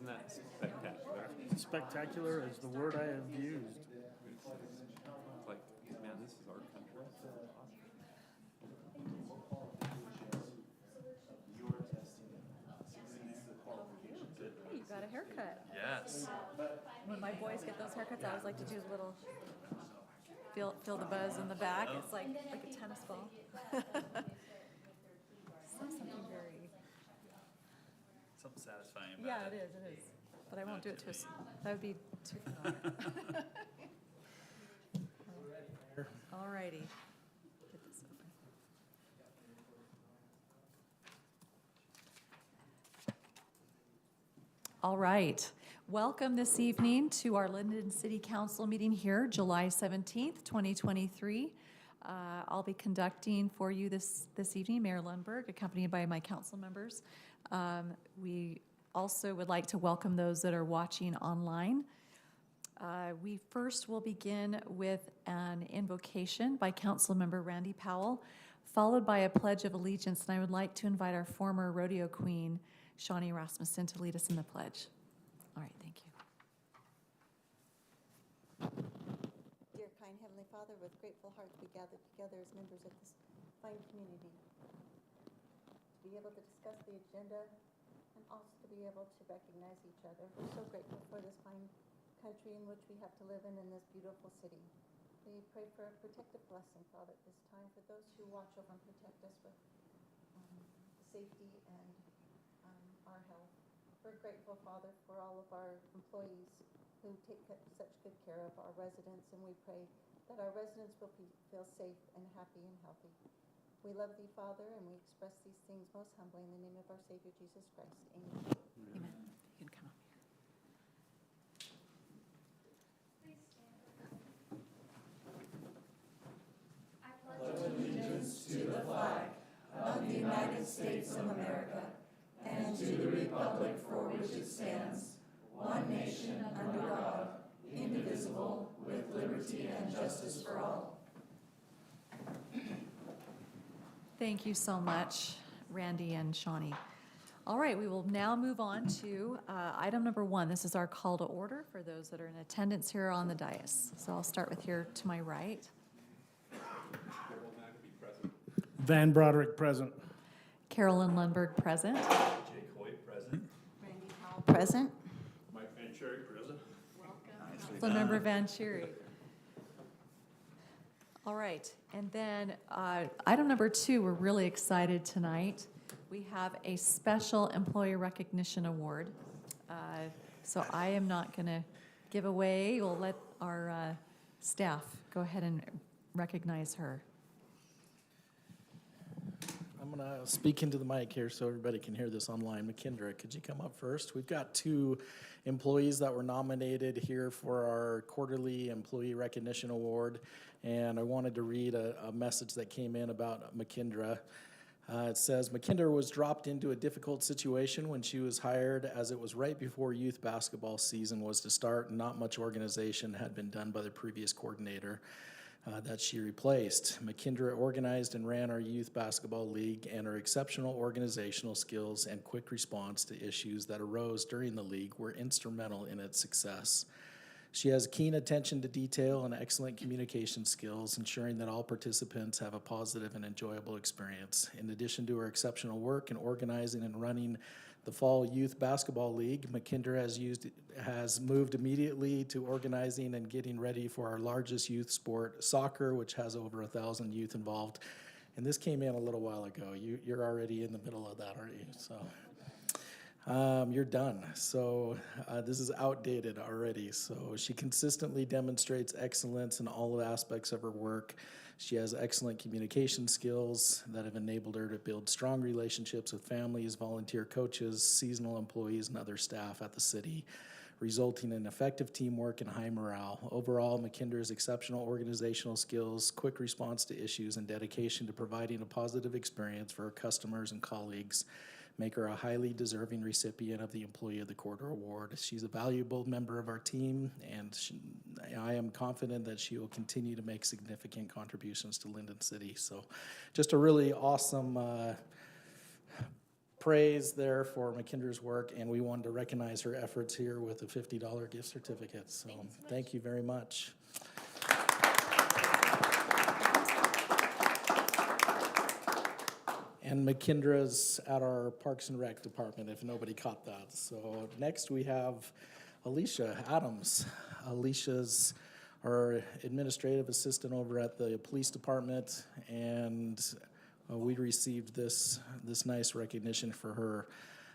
Isn't that spectacular? Spectacular is the word I have used. It's like, man, this is our country. Hey, you got a haircut. Yes. When my boys get those haircuts, I always like to do a little feel the buzz in the back. It's like a tennis ball. Something very. Something satisfying about Yeah, it. it is. But I won't do it to us. That would be too familiar. All righty. Get this open. All right. Welcome this evening to our Lindon City Council meeting here, July 17th, 2023. I'll be conducting for you this evening, Mayor Lundberg, accompanied by my council members. We also would like to welcome those that are watching online. We first will begin with an invocation by Councilmember Randy Powell, followed by a Pledge of Allegiance, and I would like to invite our former rodeo queen, Shawnee Rasmussen, to lead us in the pledge. All right, thank you. Dear kind Heavenly Father, with grateful hearts we gather together as members of this fine community to be able to discuss the agenda and also to be able to recognize each other. We're so grateful for this fine country in which we have to live in this beautiful city. We pray for a protective blessing, Father, at this time for those who watch over and protect us with safety and our health. We're grateful, Father, for all of our employees who take such good care of our residents, and we pray that our residents will feel safe and happy and healthy. We love thee, Father, and we express these things most humbly in the name of our Savior, Jesus Christ. Amen. Amen. You can come up here. Allegiance to the flag of the United States of America and to the republic for which it stands, one nation under God, indivisible, with liberty and justice for all. Thank you so much, Randy and Shawnee. All right, we will now move on to item number 1. This is our call to order for those that are in attendance here on the dais. So I'll start with here to my right. Van Broderick present. Carolyn Lundberg present. Jake Hoyt present. Randy Powell present. Mike Van Cherry, present. Councilmember Vanchery. All right, and then item number 2, we're really excited tonight. We have a special employee recognition award. So I am not going to give away. We'll let our staff go ahead and recognize her. I'm going to speak into the mic here so everybody can hear this online. McKendra, could you come up first? We've got 2 employees that were nominated here for our quarterly employee recognition award, and I wanted to read a message that came in about McKendra. It says, McKendra was dropped into a difficult situation when she was hired, as it was right before youth basketball season was to start and not much organization had been done by the previous coordinator that she replaced. McKendra organized and ran our youth basketball league, and her exceptional organizational skills and quick response to issues that arose during the league were instrumental in its success. She has keen attention to detail and excellent communication skills, ensuring that all participants have a positive and enjoyable experience. In addition to her exceptional work in organizing and running the Fall Youth Basketball League, McKendra has moved immediately to organizing and getting ready for our largest youth sport, soccer, which has over 1,000 youth involved. And this came in a little while ago. You're already in the middle of that, aren't you? So you're done. So this is outdated already. So she consistently demonstrates excellence in all aspects of her work. She has excellent communication skills that have enabled her to build strong relationships with families, volunteer coaches, seasonal employees, and other staff at the city, resulting in effective teamwork and high morale. Overall, McKendra's exceptional organizational skills, quick response to issues, and dedication to providing a positive experience for her customers and colleagues make her a highly deserving recipient of the Employee of the Quarter Award. She's a valuable member of our team, and I am confident that she will continue to make significant contributions to Lindon City. So just a really awesome praise there for McKinder's work, and we wanted to recognize her efforts here with a $50 gift certificate. So thank you very much. And McKindra's at our Parks and Rec department, if nobody caught that. So next we have Alicia Adams. Alicia's our administrative assistant over at the police department, and we received this nice recognition for her.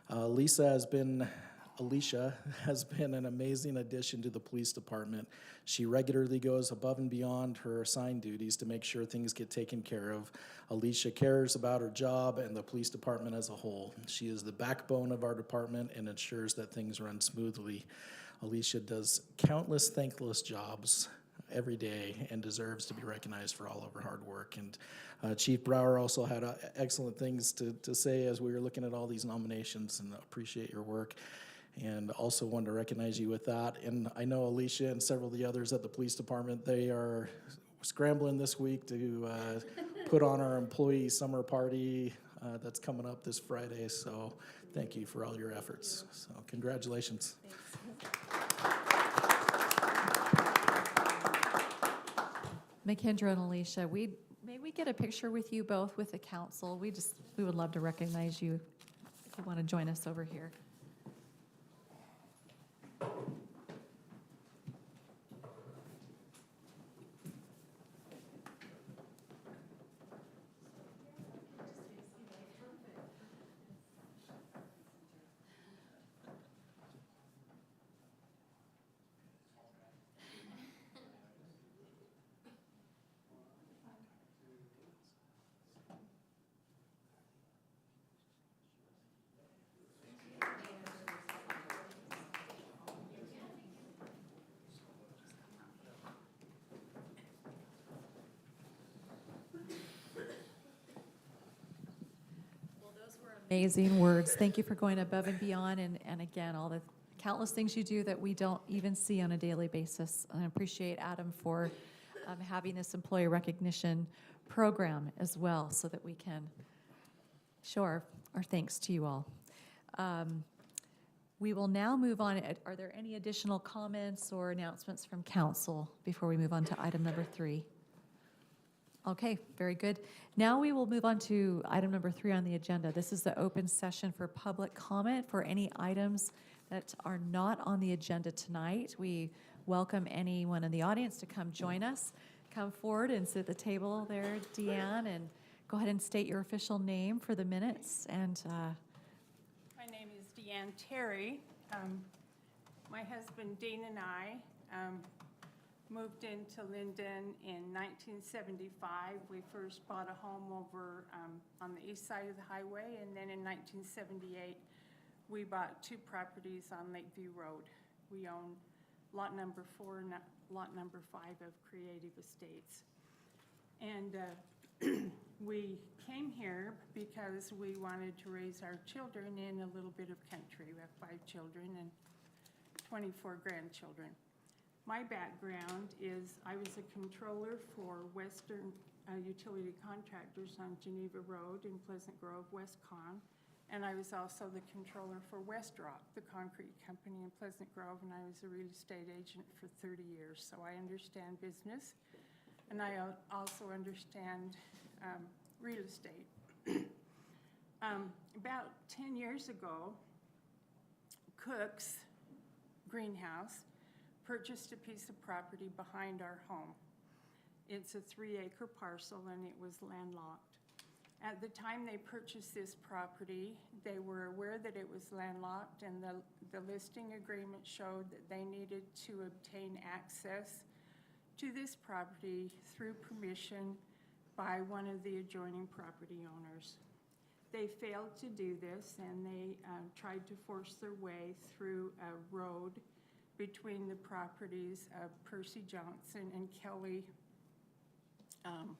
Alicia has been an amazing addition to the police department. She regularly goes above and beyond her assigned duties to make sure things get taken care of. Alicia cares about her job and the police department as a whole. She is the backbone of our department and ensures that things run smoothly. Alicia does countless thankless jobs every day and deserves to be recognized for all of her hard work. And Chief Brower also had excellent things to say as we were looking at all these nominations, and appreciate your work. And also wanted to recognize you with that. And I know Alicia and several of the others at the police department, they are scrambling this week to put on our employee summer party that's coming up this Friday. So thank you for all your efforts. So congratulations. McKendra and Alicia, may we get a picture with you both with the council? We would love to recognize you if you want to join us over here. Amazing words. Thank you for going above and beyond, and again, all the countless things you do that we don't even see on a daily basis. And I appreciate Adam for having this employee recognition program as well, so that we can show our thanks to you all. We will now move on. Are there any additional comments or announcements from council before we move on to item number 3? Okay, very good. Now we will move on to item number 3 on the agenda. This is the open session for public comment for any items that are not on the agenda tonight. We welcome anyone in the audience to come join us. Come forward and sit at the table there, Deanne, and go ahead and state your official name for the minutes. And my name is Deanne Terry. My husband Dean and I moved into Lindon in 1975. We first bought a home over on the east side of the highway, and then in 1978, we bought 2 properties on Lakeview Road. We own lot number 4 and lot number 5 of Creative Estates. And we came here because we wanted to raise our children in a little bit of country. We have 5 children and 24 grandchildren. My background is I was a controller for Western Utility Contractors on Geneva Road in Pleasant Grove, Westcon, and I was also the controller for West Rock, the concrete company in Pleasant Grove, and I was a real estate agent for 30 years, so I understand business, and I also understand real estate. About 10 years ago, Cook's Greenhouse purchased a piece of property behind our home. It's a 3-acre parcel and it was landlocked. At the time they purchased this property, they were aware that it was landlocked, and the listing agreement showed that they needed to obtain access to this property through permission by one of the adjoining property owners. They failed to do this, and they tried to force their way through a road between the properties of Percy Johnson and Kelly. I'm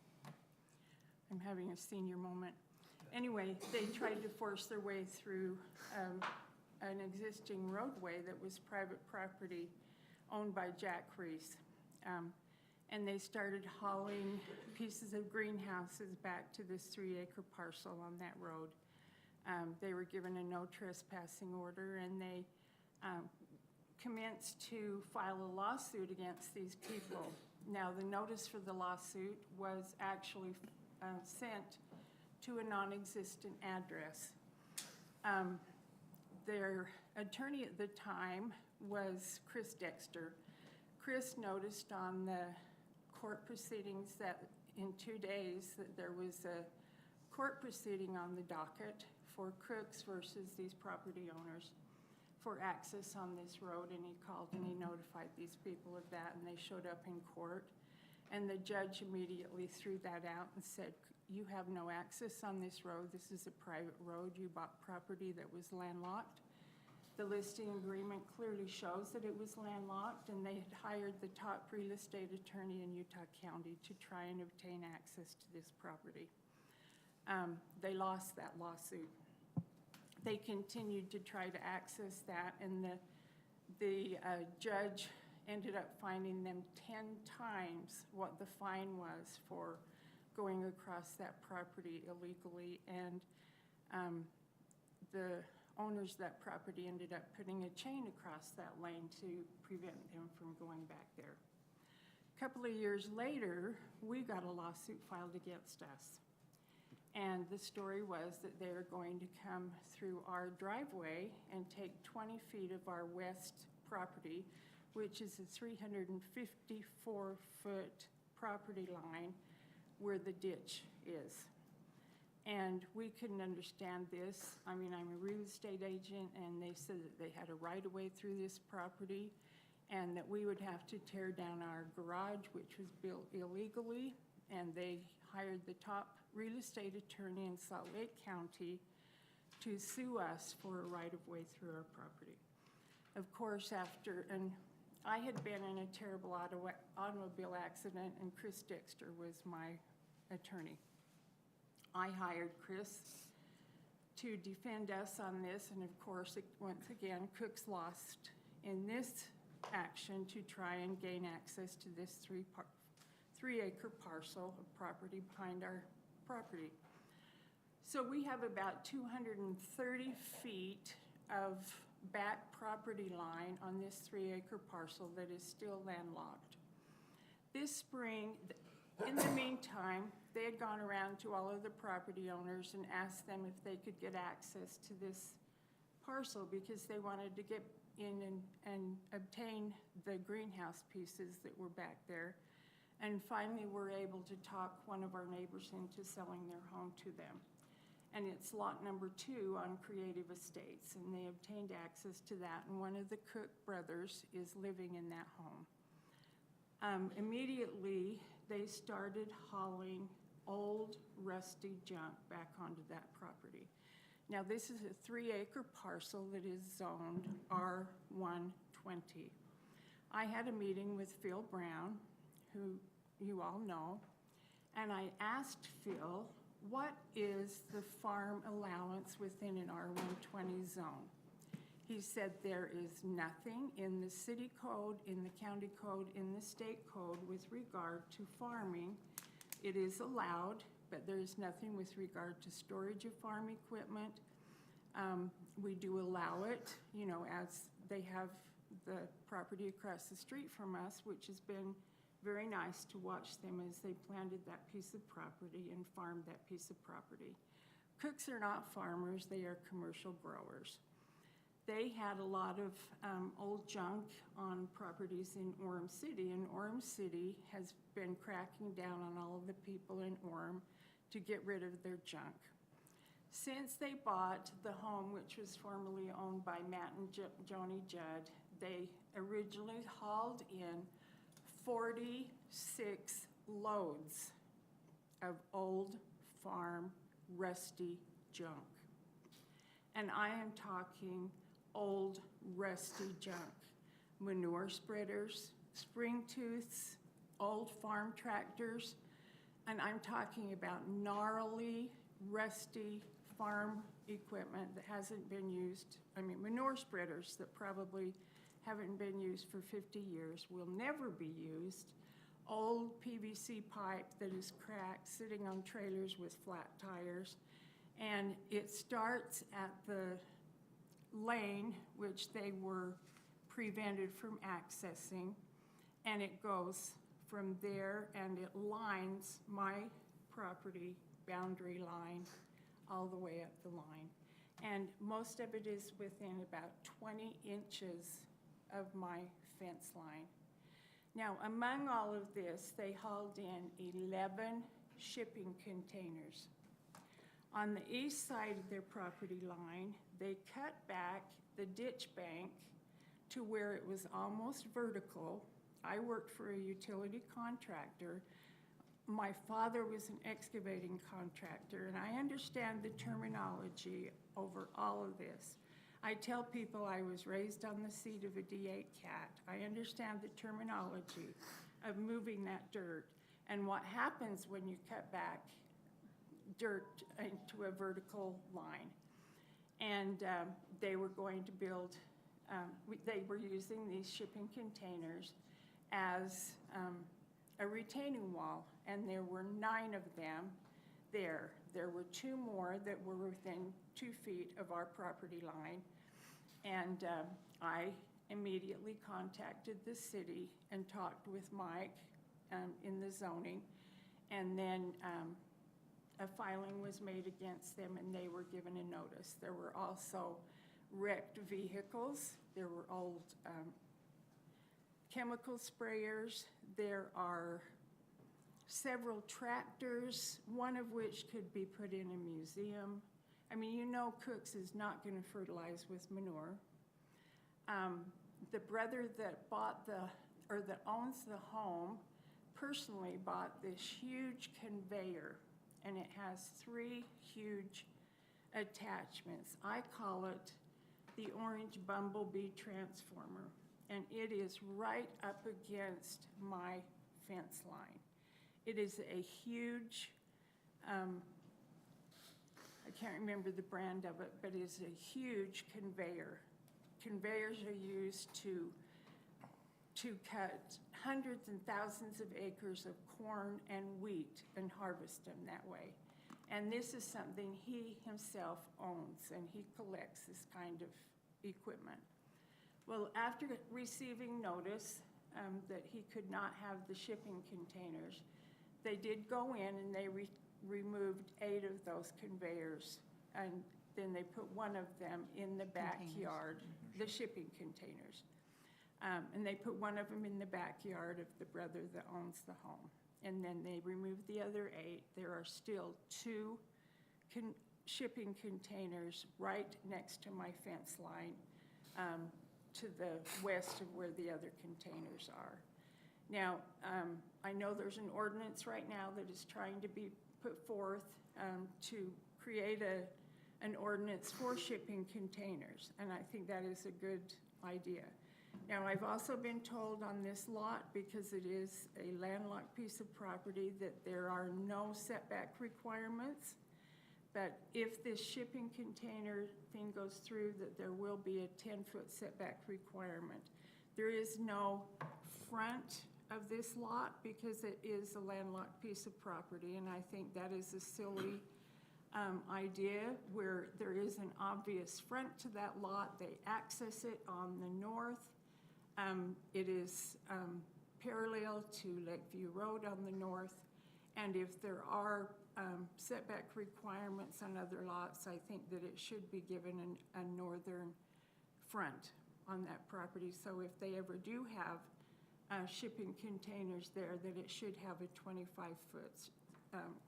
having a senior moment. Anyway, they tried to force their way through an existing roadway that was private property owned by Jack Reese. And they started hauling pieces of greenhouses back to this 3-acre parcel on that road. They were given a no trespassing order, and they commenced to file a lawsuit against these people. Now, the notice for the lawsuit was actually sent to a non-existent address. Their attorney at the time was Chris Dexter. Chris noticed on the court proceedings that in 2 days that there was a court proceeding on the docket for Crooks versus these property owners for access on this road, and he called and he notified these people of that, and they showed up in court. And the judge immediately threw that out and said, you have no access on this road. This is a private road. You bought property that was landlocked. The listing agreement clearly shows that it was landlocked, and they had hired the top real estate attorney in Utah County to try and obtain access to this property. They lost that lawsuit. They continued to try to access that, and the judge ended up fining them 10 times what the fine was for going across that property illegally, and the owners of that property ended up putting a chain across that lane to prevent them from going back there. A couple of years later, we got a lawsuit filed against us. And the story was that they were going to come through our driveway and take 20 feet of our west property, which is a 354-foot property line where the ditch is. And we couldn't understand this. I mean, I'm a real estate agent, and they said that they had a right-of-way through this property and that we would have to tear down our garage, which was built illegally, and they hired the top real estate attorney in Salt Lake County to sue us for a right-of-way through our property. Of course, and I had been in a terrible automobile accident, and Chris Dexter was my attorney. I hired Chris to defend us on this, and of course, once again, Cooks lost in this action to try and gain access to this 3-acre parcel of property behind our property. So we have about 230 feet of back property line on this 3-acre parcel that is still landlocked. This spring, in the meantime, they had gone around to all of the property owners and asked them if they could get access to this parcel because they wanted to get in and obtain the greenhouse pieces that were back there. And finally, we're able to talk one of our neighbors into selling their home to them. And it's lot number 2 on Creative Estates, and they obtained access to that, and one of the Cook brothers is living in that home. Immediately, they started hauling old, rusty junk back onto that property. Now, this is a 3-acre parcel that is zoned R120. I had a meeting with Phil Brown, who you all know, and I asked Phil, what is the farm allowance within an R120 zone? He said there is nothing in the city code, in the county code, in the state code with regard to farming. It is allowed, but there is nothing with regard to storage of farm equipment. We do allow it, you know, as they have the property across the street from us, which has been very nice to watch them as they planted that piece of property and farmed that piece of property. Cooks are not farmers, they are commercial growers. They had a lot of old junk on properties in Orem City, and Orem City has been cracking down on all of the people in Orem to get rid of their junk. Since they bought the home, which was formerly owned by Matt and Joni Judd, they originally hauled in 46 loads of old farm rusty junk. And I am talking old rusty junk. Manure spreaders, spring tooths, old farm tractors, and I'm talking about gnarly, rusty farm equipment that hasn't been used. I mean, manure spreaders that probably haven't been used for 50 years, will never be used. Old PVC pipe that is cracked, sitting on trailers with flat tires. And it starts at the lane, which they were prevented from accessing, and it goes from there, and it lines my property boundary line all the way up the line. And most of it is within about 20 inches of my fence line. Now, among all of this, they hauled in 11 shipping containers. On the east side of their property line, they cut back the ditch bank to where it was almost vertical. I worked for a utility contractor. My father was an excavating contractor, and I understand the terminology over all of this. I tell people I was raised on the seat of a D8 cat. I understand the terminology of moving that dirt and what happens when you cut back dirt into a vertical line. And they were going to build, they were using these shipping containers as a retaining wall, and there were 9 of them there. There were 2 more that were within 2 feet of our property line, and I immediately contacted the city and talked with Mike in the zoning, and then a filing was made against them, and they were given a notice. There were also wrecked vehicles. There were old chemical sprayers. There are several tractors, one of which could be put in a museum. I mean, you know Cook's is not going to fertilize with manure. The brother that bought that owns the home personally bought this huge conveyor, and it has 3 huge attachments. I call it the orange bumblebee transformer, and it is right up against my fence line. It is a huge, I can't remember the brand of it, but it's a huge conveyor. Conveyors are used to cut hundreds and thousands of acres of corn and wheat and harvest them that way. And this is something he himself owns, and he collects this kind of equipment. Well, after receiving notice that he could not have the shipping containers, they did go in and they removed 8 of those conveyors, and then they put one of them in the backyard, the shipping containers. And they put one of them in the backyard of the brother that owns the home. And then they removed the other 8. There are still 2 shipping containers right next to my fence line to the west of where the other containers are. Now, I know there's an ordinance right now that is trying to be put forth to create an ordinance for shipping containers, and I think that is a good idea. Now, I've also been told on this lot, because it is a landlocked piece of property, that there are no setback requirements, but if this shipping container thing goes through, that there will be a 10-foot setback requirement. There is no front of this lot because it is a landlocked piece of property, and I think that is a silly idea where there is an obvious front to that lot. They access it on the north. It is parallel to Lakeview Road on the north, and if there are setback requirements on other lots, I think that it should be given a northern front on that property. So if they ever do have shipping containers there, that it should have a 25-foot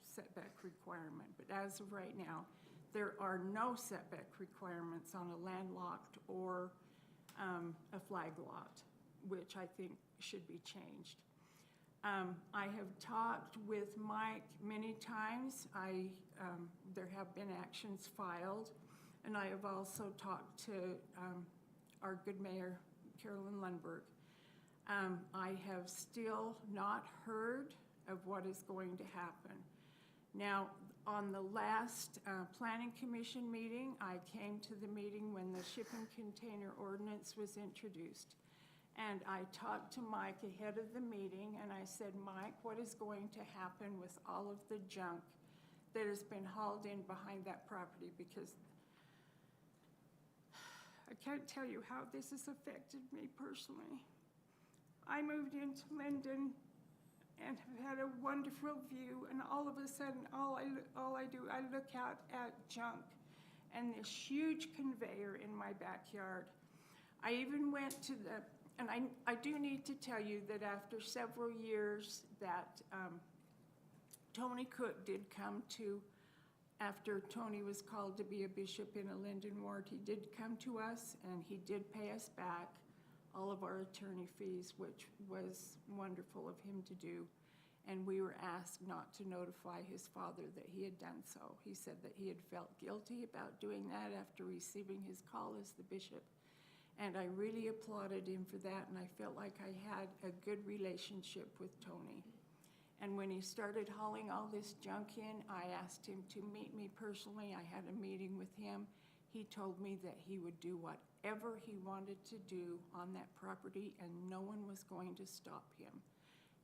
setback requirement. But as of right now, there are no setback requirements on a landlocked or a flag lot, which I think should be changed. I have talked with Mike many times. There have been actions filed, and I have also talked to our good mayor, Carolyn Lundberg. I have still not heard of what is going to happen. Now, on the last Planning Commission meeting, I came to the meeting when the shipping container ordinance was introduced. And I talked to Mike ahead of the meeting, and I said, Mike, what is going to happen with all of the junk that has been hauled in behind that property, because I can't tell you how this has affected me personally. I moved into Lindon and have had a wonderful view, and all of a sudden, all I do, I look out at junk and this huge conveyor in my backyard. I even went to and I do need to tell you that after several years that Tony Cook did come to, after Tony was called to be a bishop in a Lindon ward, he did come to us and he did pay us back all of our attorney fees, which was wonderful of him to do. And we were asked not to notify his father that he had done so. He said that he had felt guilty about doing that after receiving his call as the bishop. And I really applauded him for that, and I felt like I had a good relationship with Tony. And when he started hauling all this junk in, I asked him to meet me personally. I had a meeting with him. He told me that he would do whatever he wanted to do on that property, and no one was going to stop him.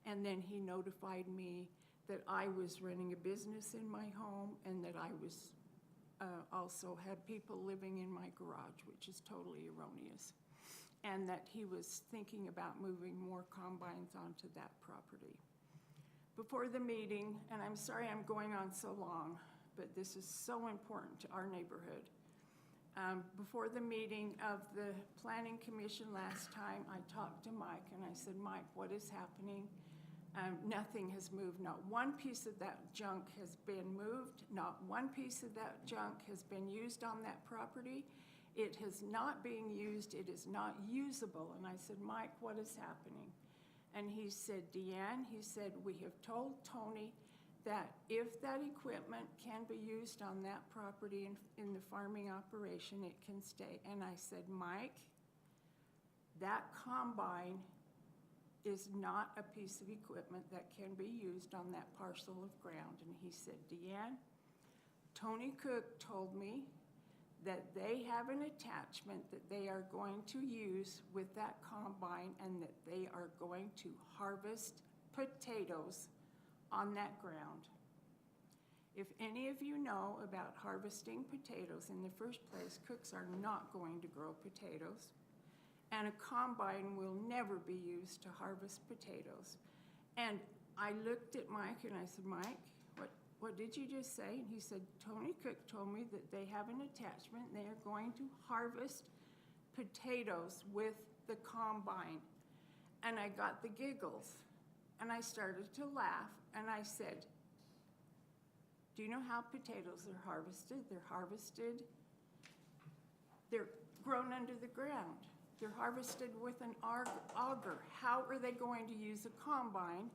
And then he notified me that I was running a business in my home and that I was also had people living in my garage, which is totally erroneous, and that he was thinking about moving more combines onto that property. Before the meeting, and I'm sorry I'm going on so long, but this is so important to our neighborhood. Before the meeting of the Planning Commission last time, I talked to Mike and I said, Mike, what is happening? Nothing has moved. Not one piece of that junk has been moved. Not one piece of that junk has been used on that property. It is not being used. It is not usable. And I said, Mike, what is happening? And he said, Deanne, he said, we have told Tony that if that equipment can be used on that property in the farming operation, it can stay. And I said, Mike, that combine is not a piece of equipment that can be used on that parcel of ground. And he said, Deanne, Tony Cook told me that they have an attachment that they are going to use with that combine and that they are going to harvest potatoes on that ground. If any of you know about harvesting potatoes, in the first place, cooks are not going to grow potatoes. And a combine will never be used to harvest potatoes. And I looked at Mike and I said, Mike, what did you just say? And he said, Tony Cook told me that they have an attachment and they are going to harvest potatoes with the combine. And I got the giggles and I started to laugh and I said, do you know how potatoes are harvested? They're grown under the ground. They're harvested with an auger. How are they going to use a combine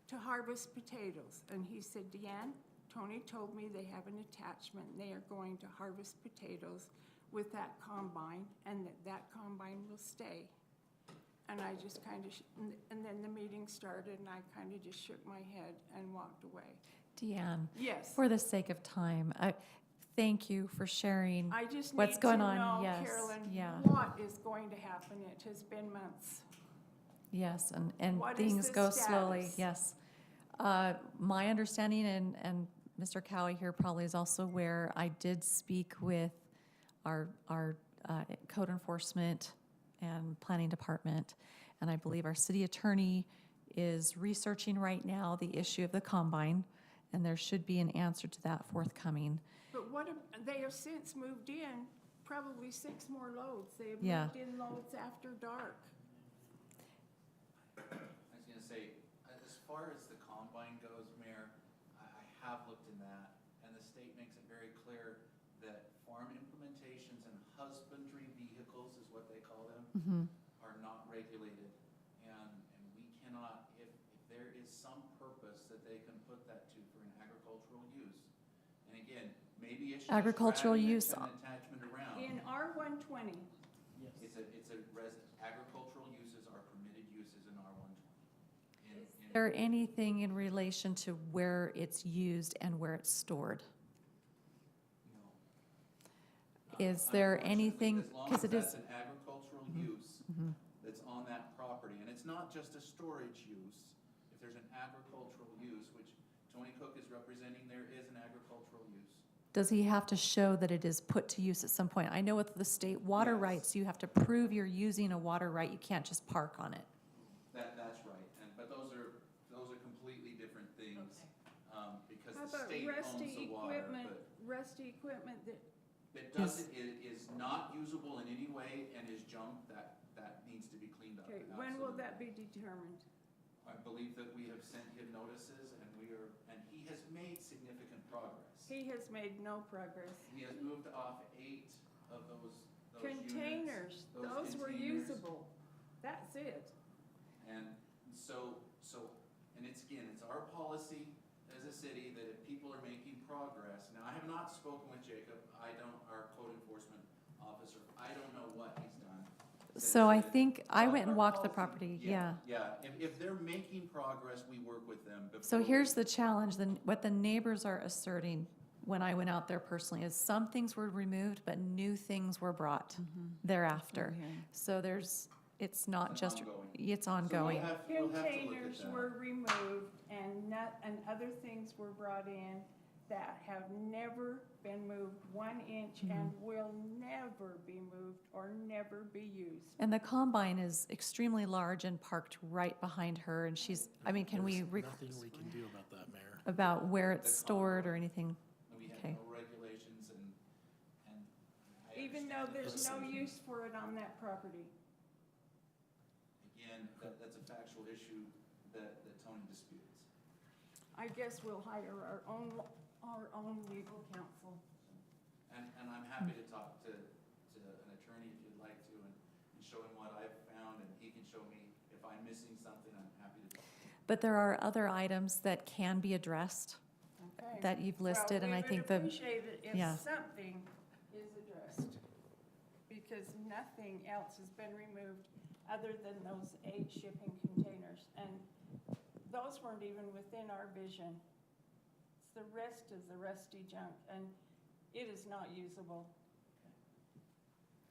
to harvest potatoes? And he said, Deanne, Tony told me they have an attachment and they are going to harvest potatoes with that combine and that combine will stay. And I just kind of, and then the meeting started and I kind of just shook my head and walked away. Deanne, Yes. for the sake of time, thank you for sharing I just what's need going to on. know, Yes, Carolyn, yeah. what is going to happen? It has been months. Yes, and What is things the go slowly, status? yes. My understanding, and Mr. Cowie here probably is also aware, I did speak with our code enforcement and planning department, and I believe our city attorney is researching right now the issue of the combine, and there should be an answer to that forthcoming. But they have since moved in probably 6 more loads. They have Yeah. moved in loads after dark. I was gonna say, as far as the combine goes, Mayor, I have looked in that, and the state makes it very clear that farm implementations and husbandry vehicles is what they call them, are not regulated. And we cannot, if there is some purpose that they can put that to for an agricultural use, and again, maybe it's just Agricultural dragging use. an attachment around. In R120, It's a agricultural uses are permitted uses in R120. Is there anything in relation to where it's used and where it's stored? No. Is there anything, As long because as it is, that's an agricultural use that's on that property, and it's not just a storage use. If there's an agricultural use, which Tony Cook is representing there is an agricultural use. Does he have to show that it is put to use at some point? I know with the state water Yes. rights, you have to prove you're using a water right. You can't just park on it. That's right, but those are completely different things, because How the about state owns rusty the water, equipment, but rusty equipment that, it doesn't, it is not usable in any way and is junk, that needs to be cleaned up. okay, when will absolutely. that be determined? I believe that we have sent him notices and he has made significant progress. He has made no progress. He has moved off 8 of those Containers, units, those were containers. usable. That's it. And so, and it's our policy as a city that if people are making progress, now I have not spoken with Jacob, our code enforcement officer, I don't know what he's done. So I since think I but went and our walked the policy- property, yeah. Yeah, if they're making progress, we work with them. So before here's the challenge, then what the neighbors are asserting when I went out there personally is some things were removed, but new things were brought thereafter. So it's not It's just, ongoing. it's So we'll ongoing. have to look at Containers that. were removed and other things were brought in that have never been moved 1 inch and will never be moved or never be used. And the combine is extremely large and parked right behind her, and she's, I mean, can we, There's nothing we can do about that, Mayor. about where it's The stored or combine. anything? We have Okay. no regulations and I Even though understand there's no that. use for it on that property. Again, that's a factual issue that Tony disputes. I guess we'll hire our own legal counsel. And I'm happy to talk to an attorney if you'd like to and show him what I've found and he can show me if I'm missing something, I'm happy to talk. But there are other items that can be addressed Okay. that you've listed, and I think Well, we the, would appreciate it yeah. if something is addressed, because nothing else has been removed other than those 8 shipping containers, and those weren't even within our vision. It's the rest is the rusty junk, and it is not usable.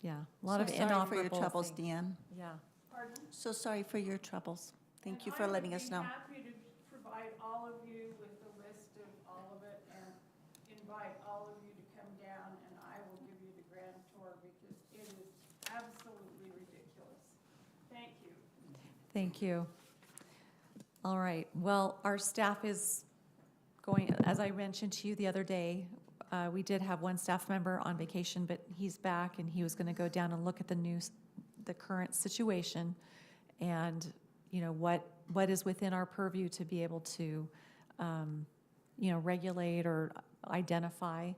yeah, a lot of So sorry for your inoperable troubles, things. Deanne. Yeah. Pardon? So sorry for your troubles. Thank you And for letting us know. I would be happy to provide all of you with the list of all of it and invite all of you to come down and I will give you the grand tour because it is absolutely ridiculous. Thank you. Thank you. All right, well, our staff is going, as I mentioned to you the other day, we did have one staff member on vacation, but he's back and he was gonna go down and look at the current situation and, you know, what is within our purview to be able to, you know, regulate or identify.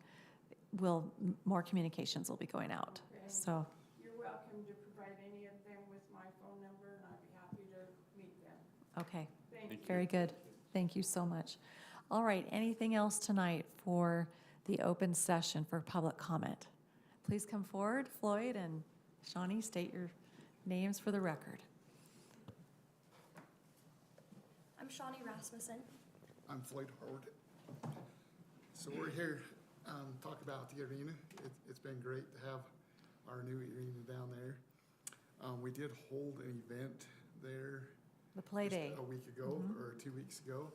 More communications will be going out, Okay. so, You're welcome to provide any of them with my phone number and I'd be happy to meet them. okay. Thank you. Very good. Thank you so much. All right, anything else tonight for the open session for public comment? Please come forward, Floyd and Shawnee, state your names for the record. I'm Shawnee Rasmussen. I'm Floyd Howard. So we're here talk about the arena. It's been great to have our new arena down there. We did hold an event there The play just day. a week ago or 2 weeks ago.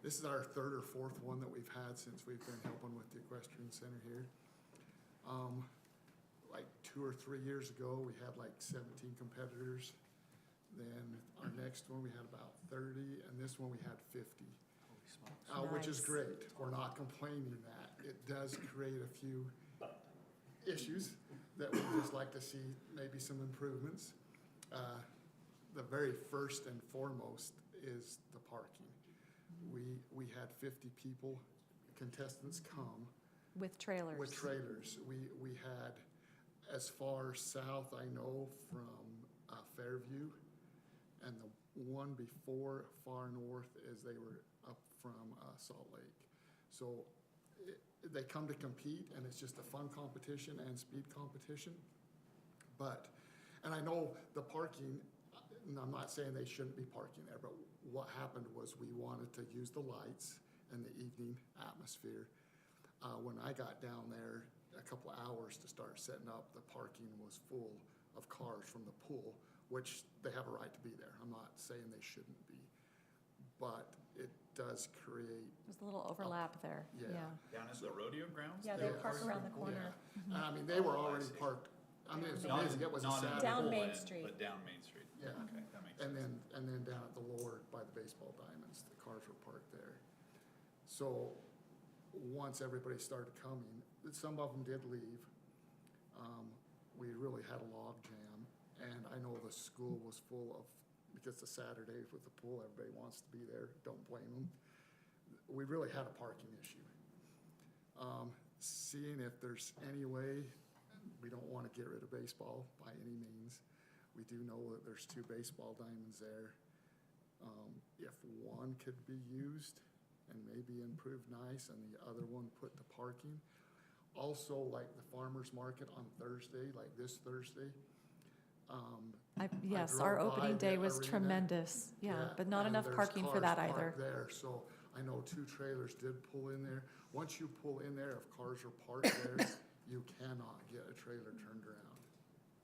This is our 3rd or 4th one that we've had since we've been helping with the equestrian center here. Like 2 or 3 years ago, we had like 17 competitors. Then our next one, we had about 30, and this one we had 50. Which is Nice. great. We're not complaining that. It does create a few issues that we'd just like to see maybe some improvements. The very first and foremost is the parking. We had 50 people, contestants come With trailers. with trailers. We had as far south I know from Fairview, and the one before far north as they were up from Salt Lake. So they come to compete, and it's just a fun competition and speed competition. And I know the parking, and I'm not saying they shouldn't be parking there, but what happened was we wanted to use the lights and the evening atmosphere. When I got down there a couple hours to start setting up, the parking was full of cars from the pool, which they have a right to be there. I'm not saying they shouldn't be. but it does create, There's a little overlap there, yeah. yeah. Down at the rodeo grounds? Yeah, they Yes. park around the corner. yeah. And I mean, they were Oh, I already see. parked, I mean, it's Not amazing, it was a not in the Saturday. Down full Main end, Street. But down Main Street. Yeah. Okay, that makes And sense. then down at the lower, by the baseball diamonds, the cars were parked there. So, once everybody started coming, some of them did leave. We really had a log jam, and I know the school was full of, because it's a Saturday with the pool, everybody wants to be there, don't blame them. We really had a parking issue. Seeing if there's any way, we don't want to get rid of baseball by any means. We do know that there's 2 baseball diamonds there. If one could be used and maybe improved nice and the other one put to parking. Also, like the farmer's market on Thursday, like this Thursday. Yes, drove our by opening the day was arena. tremendous, yeah, but not and enough there's parking for cars that parked either. there, so I know 2 trailers did pull in there. Once you pull in there, if cars are parked there, you cannot get a trailer turned around.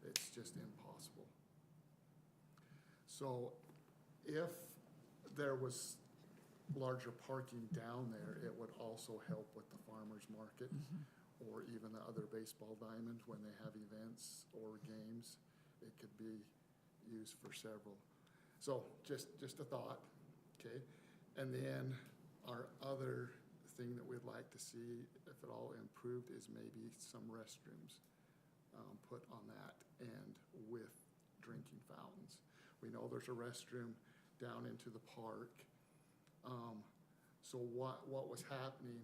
It's just impossible. So if there was larger parking down there, it would also help with the farmer's market or even the other baseball diamond when they have events or games. It could be used for several. So just a thought, okay? And then our other thing that we'd like to see, if at all improved, is maybe some restrooms put on that and with drinking fountains. We know there's a restroom down into the park. So what was happening,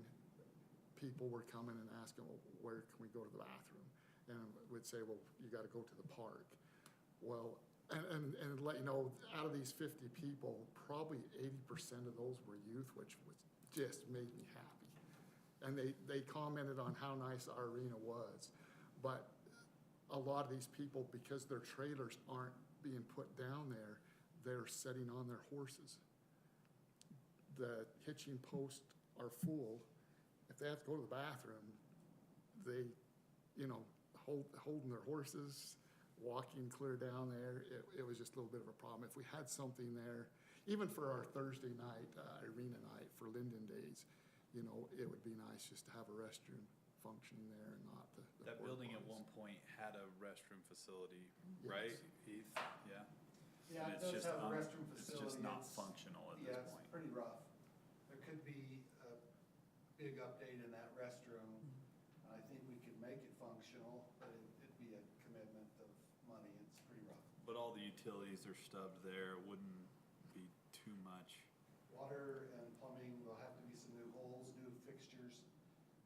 people were coming and asking, well, where can we go to the bathroom? And we'd say, well, you gotta go to the park. Well, and let you know, out of these 50 people, probably 80% of those were youth, which just made me happy. And they commented on how nice our arena was. But a lot of these people, because their trailers aren't being put down there, they're sitting on their horses. The hitching posts are full. If they have to go to the bathroom, they, holding their horses, walking clear down there, it was just a little bit of a problem. If we had something there, even for our Thursday night, arena night for Lindon days, it would be nice just to have a restroom functioning there and not the That porta building at potties. one point had a restroom facility, Yes. right, Heath? Yeah. Yeah, And it it's does just have a un- restroom facility. It's just not It's- functional at Yeah, this it's point. pretty rough. There could be a big update in that restroom. I think we could make it functional, but it'd be a commitment of money. It's pretty rough. But all the utilities are stubbed there, wouldn't be too much. Water and plumbing, there'll have to be some new holes, new fixtures,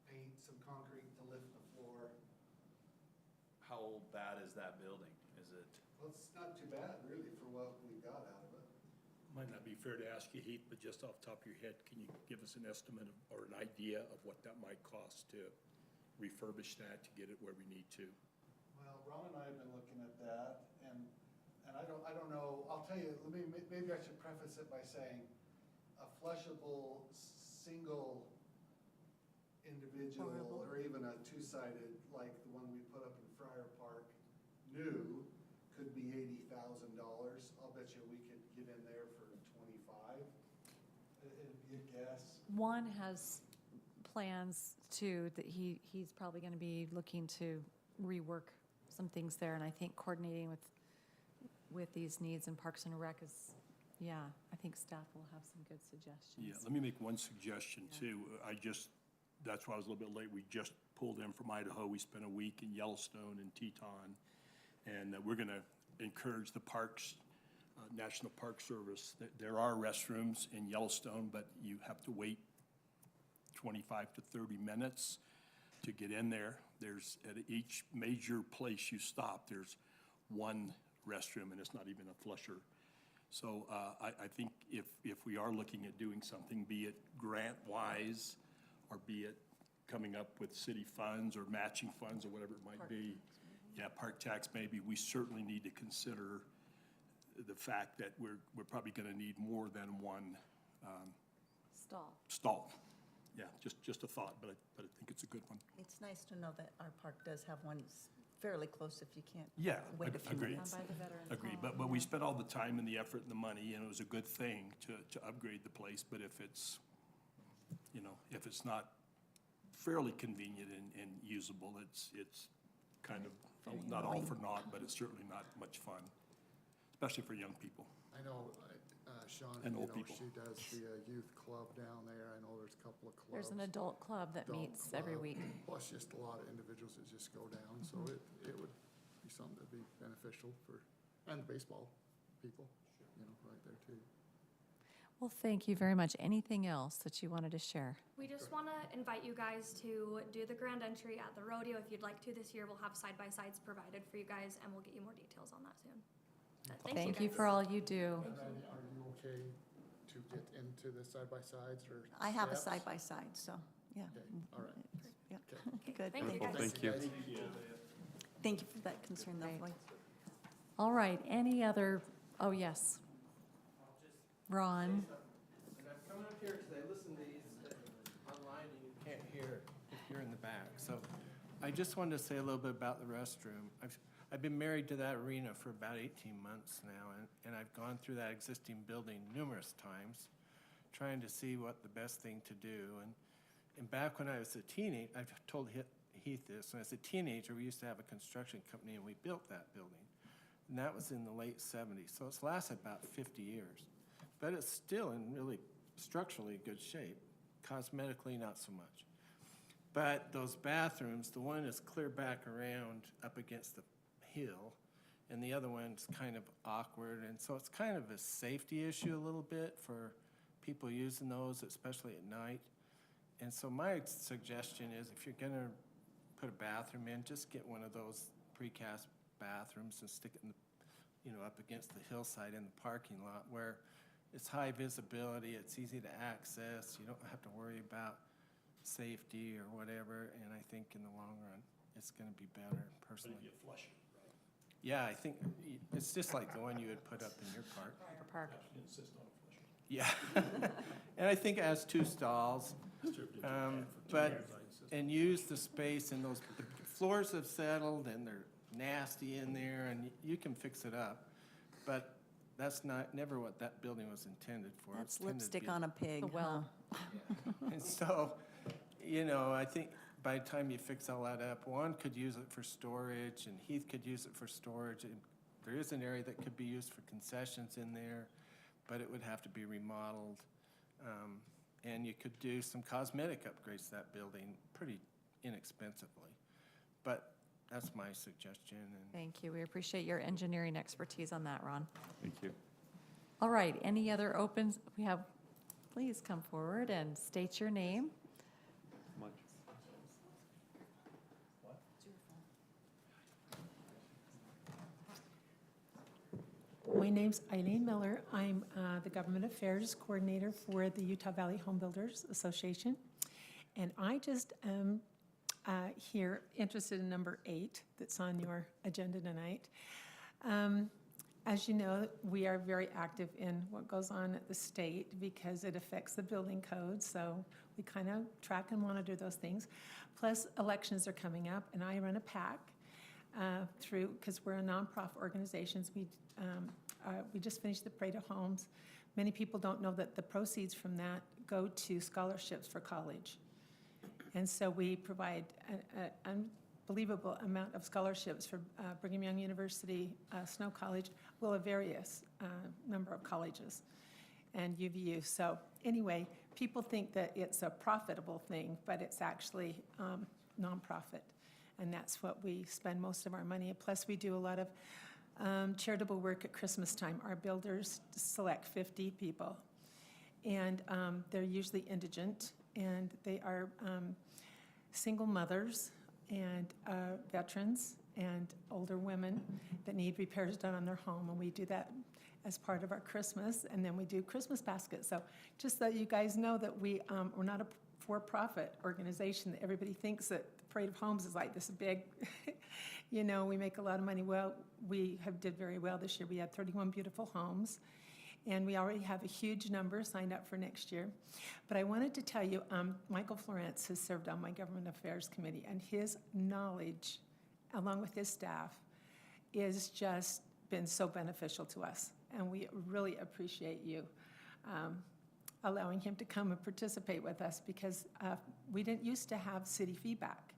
paint, some concrete to lift the floor. How bad is that building? Is it, Well, it's not too bad really for what we got out of it. Might not be fair to ask you, Heath, but just off the top of your head, can you give us an estimate or an idea of what that might cost to refurbish that, to get it where we need to? Well, Ron and I have been looking at that, and I don't know, I'll tell you, maybe I should preface it by saying, a flushable, single individual, Horrible. or even a two-sided, like the one we put up in Friar Park, new, could be $80,000. I'll bet you we could get in there for 25. It'd be a guess. Juan has plans to, that he's probably gonna be looking to rework some things there, and I think coordinating with these needs in Parks and Rec is, yeah, I think staff will have some good suggestions. Yeah, let me make one suggestion too. That's why I was a little bit late. We just pulled in from Idaho. We spent a week in Yellowstone and Teton. And we're gonna encourage the parks, National Park Service. There are restrooms in Yellowstone, but you have to wait 25 to 30 minutes to get in there. There's, at each major place you stop, there's one restroom, and it's not even a flusher. So I think if we are looking at doing something, be it grant-wise, or be it coming up with city funds or matching funds or whatever it might be. Yeah, park tax maybe, we certainly need to consider the fact that we're probably gonna need more than one stall. Yeah, just a thought, but I think it's a good one. It's nice to know that our park does have one fairly close if you can't Yeah, wait a few agreed. minutes. Down by the Veterans Agreed, Hall, but we yeah. spent all the time and the effort and the money, and it was a good thing to upgrade the place, but if it's, you know, if it's not fairly convenient and usable, it's kind of, Very not all annoying. for naught, but it's certainly not much fun, especially for young people. I know, Sean, And you old know, people. she does the youth club down there. I know there's a couple of clubs. There's an adult club that adult meets every club, week. Plus just a lot of individuals that just go down, so it would be something that'd be beneficial for, and the baseball people, you know, right there too. Well, thank you very much. Anything else that you wanted to share? We just want to invite you guys to do the grand entry at the rodeo if you'd like to this year. We'll have side-by-sides provided for you guys, and we'll get you more details on that soon. Thank you guys. for all you do. And are you okay to get into the side-by-sides or I have a steps? side-by-side, so, yeah. Okay, all right. Yeah, Okay. good. Thank you, guys. Thank you. Thank you for that concern, though, Right. Floyd. All right, any other, oh, yes. Ron? And I'm coming up here because I listen to these online and you can't hear if you're in the back. So I just wanted to say a little bit about the restroom. I've been married to that arena for about 18 months now, and I've gone through that existing building numerous times, trying to see what the best thing to do. And back when I was a teenager, I've told Heath this, when I was a teenager, we used to have a construction company and we built that building. And that was in the late 70s, so it's lasted about 50 years. But it's still in really structurally good shape, cosmetically not so much. But those bathrooms, the one is clear back around up against the hill, and the other one's kind of awkward, and so it's kind of a safety issue a little bit for people using those, especially at night. And so my suggestion is if you're gonna put a bathroom in, just get one of those precast bathrooms and stick it in the, you know, up against the hillside in the parking lot where it's high visibility, it's easy to access, you don't have to worry about safety or whatever, and I think in the long run, it's gonna be better personally. You flush it, right? Yeah, I think it's just like the one you would put up in your park. Park. Insist on flushing. Yeah. And I think it has 2 stalls, and use the space in those, the floors have settled and they're nasty in there and you can fix it up. But that's never what that building was intended for. That's It's intended to lipstick be- on a pig, The well. And so, you know, I think by the time you fix all that up, one could use it for storage, and Heath could use it for storage, and there is an area that could be used for concessions in there, but it would have to be remodeled. And you could do some cosmetic upgrades to that building pretty inexpensively. But that's my suggestion, and Thank you. We appreciate your engineering expertise on that, Ron. Thank you. All right, any other opens? We have, please come forward and state your name. Much. My name's Eileen Miller. I'm the Government Affairs Coordinator for the Utah Valley Home Builders Association. And I just am here interested in number 8 that's on your agenda tonight. As you know, we are very active in what goes on at the state because it affects the building code. So we kind of track and monitor those things. Plus, elections are coming up, and I run a PAC through, because we're a nonprofit organization. We just finished the Parade of Homes. Many people don't know that the proceeds from that go to scholarships for college. And so we provide an unbelievable amount of scholarships for Brigham Young University, Snow College, well, a various number of colleges, and UVU. So anyway, people think that it's a profitable thing, but it's actually nonprofit. And that's what we spend most of our money. Plus, we do a lot of charitable work at Christmas time. Our builders select 50 people, and they're usually indigent, and they are single mothers and veterans and older women that need repairs done on their home, and we do that as part of our Christmas, and then we do Christmas baskets. So just so you guys know that we're not a for-profit organization that everybody thinks that the Parade of Homes is like this big, you know, we make a lot of money. Well, we did very well this year. We had 31 beautiful homes, and we already have a huge number signed up for next year. But I wanted to tell you, Michael Florence has served on my Government Affairs Committee, and his knowledge along with his staff, is just been so beneficial to us. And we really appreciate you allowing him to come and participate with us, because we didn't used to have city feedback,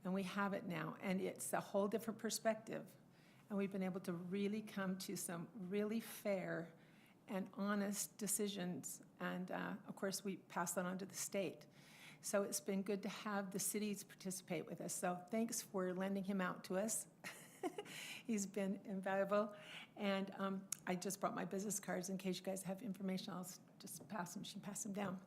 and we have it now, and it's a whole different perspective. And we've been able to really come to some really fair and honest decisions, and of course, we pass that on to the state. So it's been good to have the cities participate with us. So thanks for lending him out to us. He's been invaluable. And I just brought my business cards in case you guys have information. I'll just pass them. She can pass them down.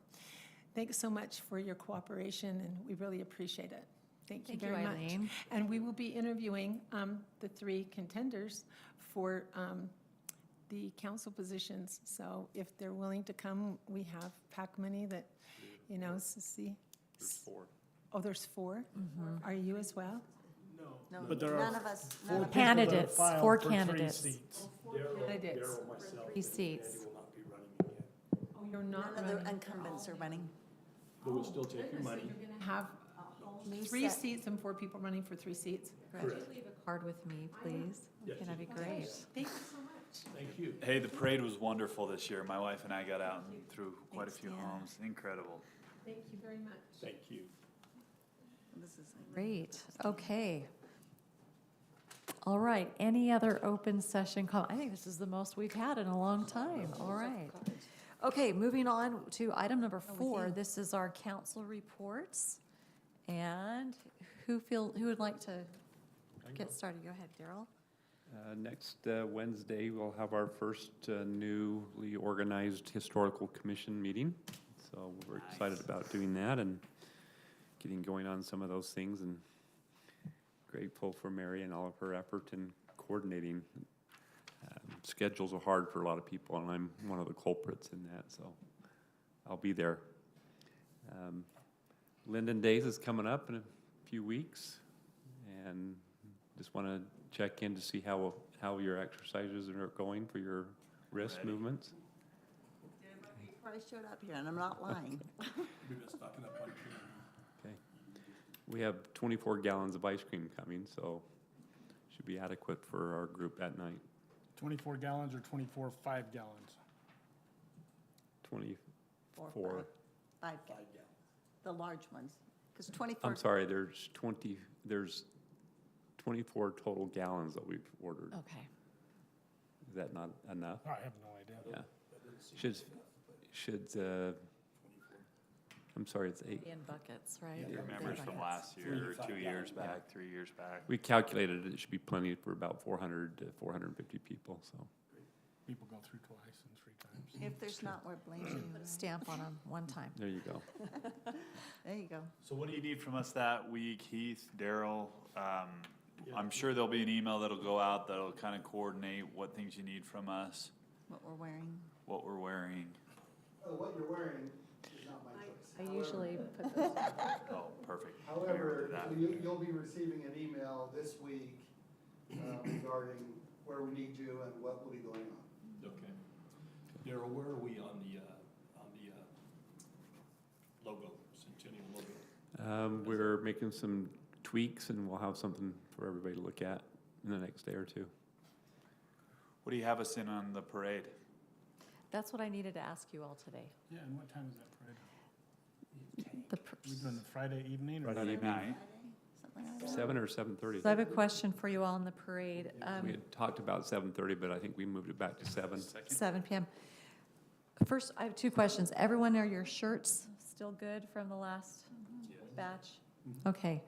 Thanks so much for your cooperation, and we really appreciate it. Thank you very much. Eileen. And we will be interviewing the 3 contenders for the council positions. So if they're willing to come, we have pack money that, you know, see. There's 4. Oh, there's 4? Are you as well? No, But there are none of us. Four none of people us- that have Candidates, filed 4 for 3 candidates. seats. Candidates. Daryl, myself, 3 seats. Andy will not be running again. Oh, you're not None of the running. incumbents are running. But we'll still take your money. Have New 3 set. seats and 4 people running for 3 seats. Could you leave a card with me, please? Yes, Okay, that'd be great. Thank you so much. Thank you. Hey, the parade was wonderful this year. My wife and I got out and through quite a Thanks, few Deanna. homes. Incredible. Thank you very much. Thank you. This is Great, okay. All right, any other open session I think this is the most we've had in a long time, all right. Okay, moving on to item number 4. This is our council reports. And who would like to get started? Go ahead, Daryl. Next Wednesday, we'll have our first newly organized historical commission meeting. So we're excited about doing that and getting going on some of those things, and grateful for Mary and all of her effort in coordinating. Schedules are hard for a lot of people, and I'm one of the culprits in that, so I'll be there. Lindon Days is coming up in a few weeks, and just want to check in to see how your exercises are going for your wrist movements. Before I showed up here, and I'm not lying. We've been stocking up on candy. Okay. We have 24 gallons of ice cream coming, so should be adequate for our group at night. 24 gallons or 24 5-gallons? 24. 5 gallons. The large ones. Because 24. I'm sorry, there's 24 total gallons that we've ordered. Okay. Is that not enough? I have no idea. Yeah. I'm sorry, it's 8. In buckets, right? Your members from last year, or 2 years back, 3 years back. We calculated it should be plenty for about 400 to 450 people, so. People go through twice and 3 times. If there's not, we're blaming you. Put a stamp on them one time. There you go. There you go. So what do you need from us that week, Heath, Daryl? I'm sure there'll be an email that'll go out that'll kind of coordinate what things you need from us, What we're wearing. what we're wearing. What you're wearing is not my choice. I usually put those. Oh, perfect. However, That. you'll be receiving an email this week regarding where we need you and what will be going on. Okay. Daryl, where are we on the logo, Centennial logo? We're making some tweaks, and we'll have something for everybody to look at in the next day or 2. What do you have us in on the parade? That's what I needed to ask you all today. Yeah, and what time is that parade? The We doing the Friday evening or? Friday Night. Something like that. 7 or 7:30? So I have a question for you all on the parade. We had talked about 7:30, but I think we moved it back to 7. 7 p.m. First, I have 2 questions. Everyone, are your shirts still good from the last batch? Okay.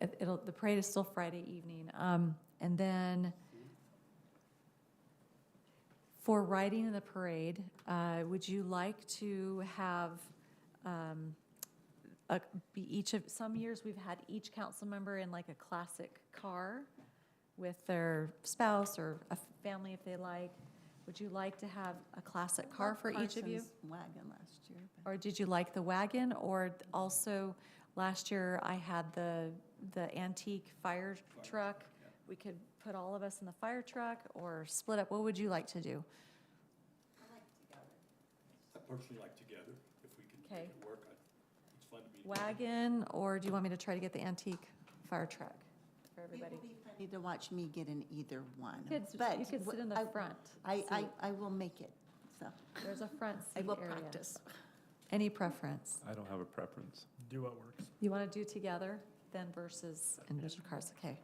The parade is still Friday evening. And then for riding in the parade, would you like to have some years we've had each council member in like a classic car with their spouse or a family if they like. Would you like to have a classic car for each of you? Carson's wagon last year. Or did you like the wagon? Or also, last year I had the antique fire truck. We could put all of us in the fire truck or split up. What would you like to do? I personally like together, if we can Okay. make it work. It's fun to be. Wagon, or do you want me to try to get the antique fire truck? for everybody. It will be funny to watch me get in either one. Kids, but you could sit in the I- front. I will make it, so. There's a front I seat will area. practice. Any preference? I don't have a preference. Do what works. You want to do together then versus individual cars? Okay.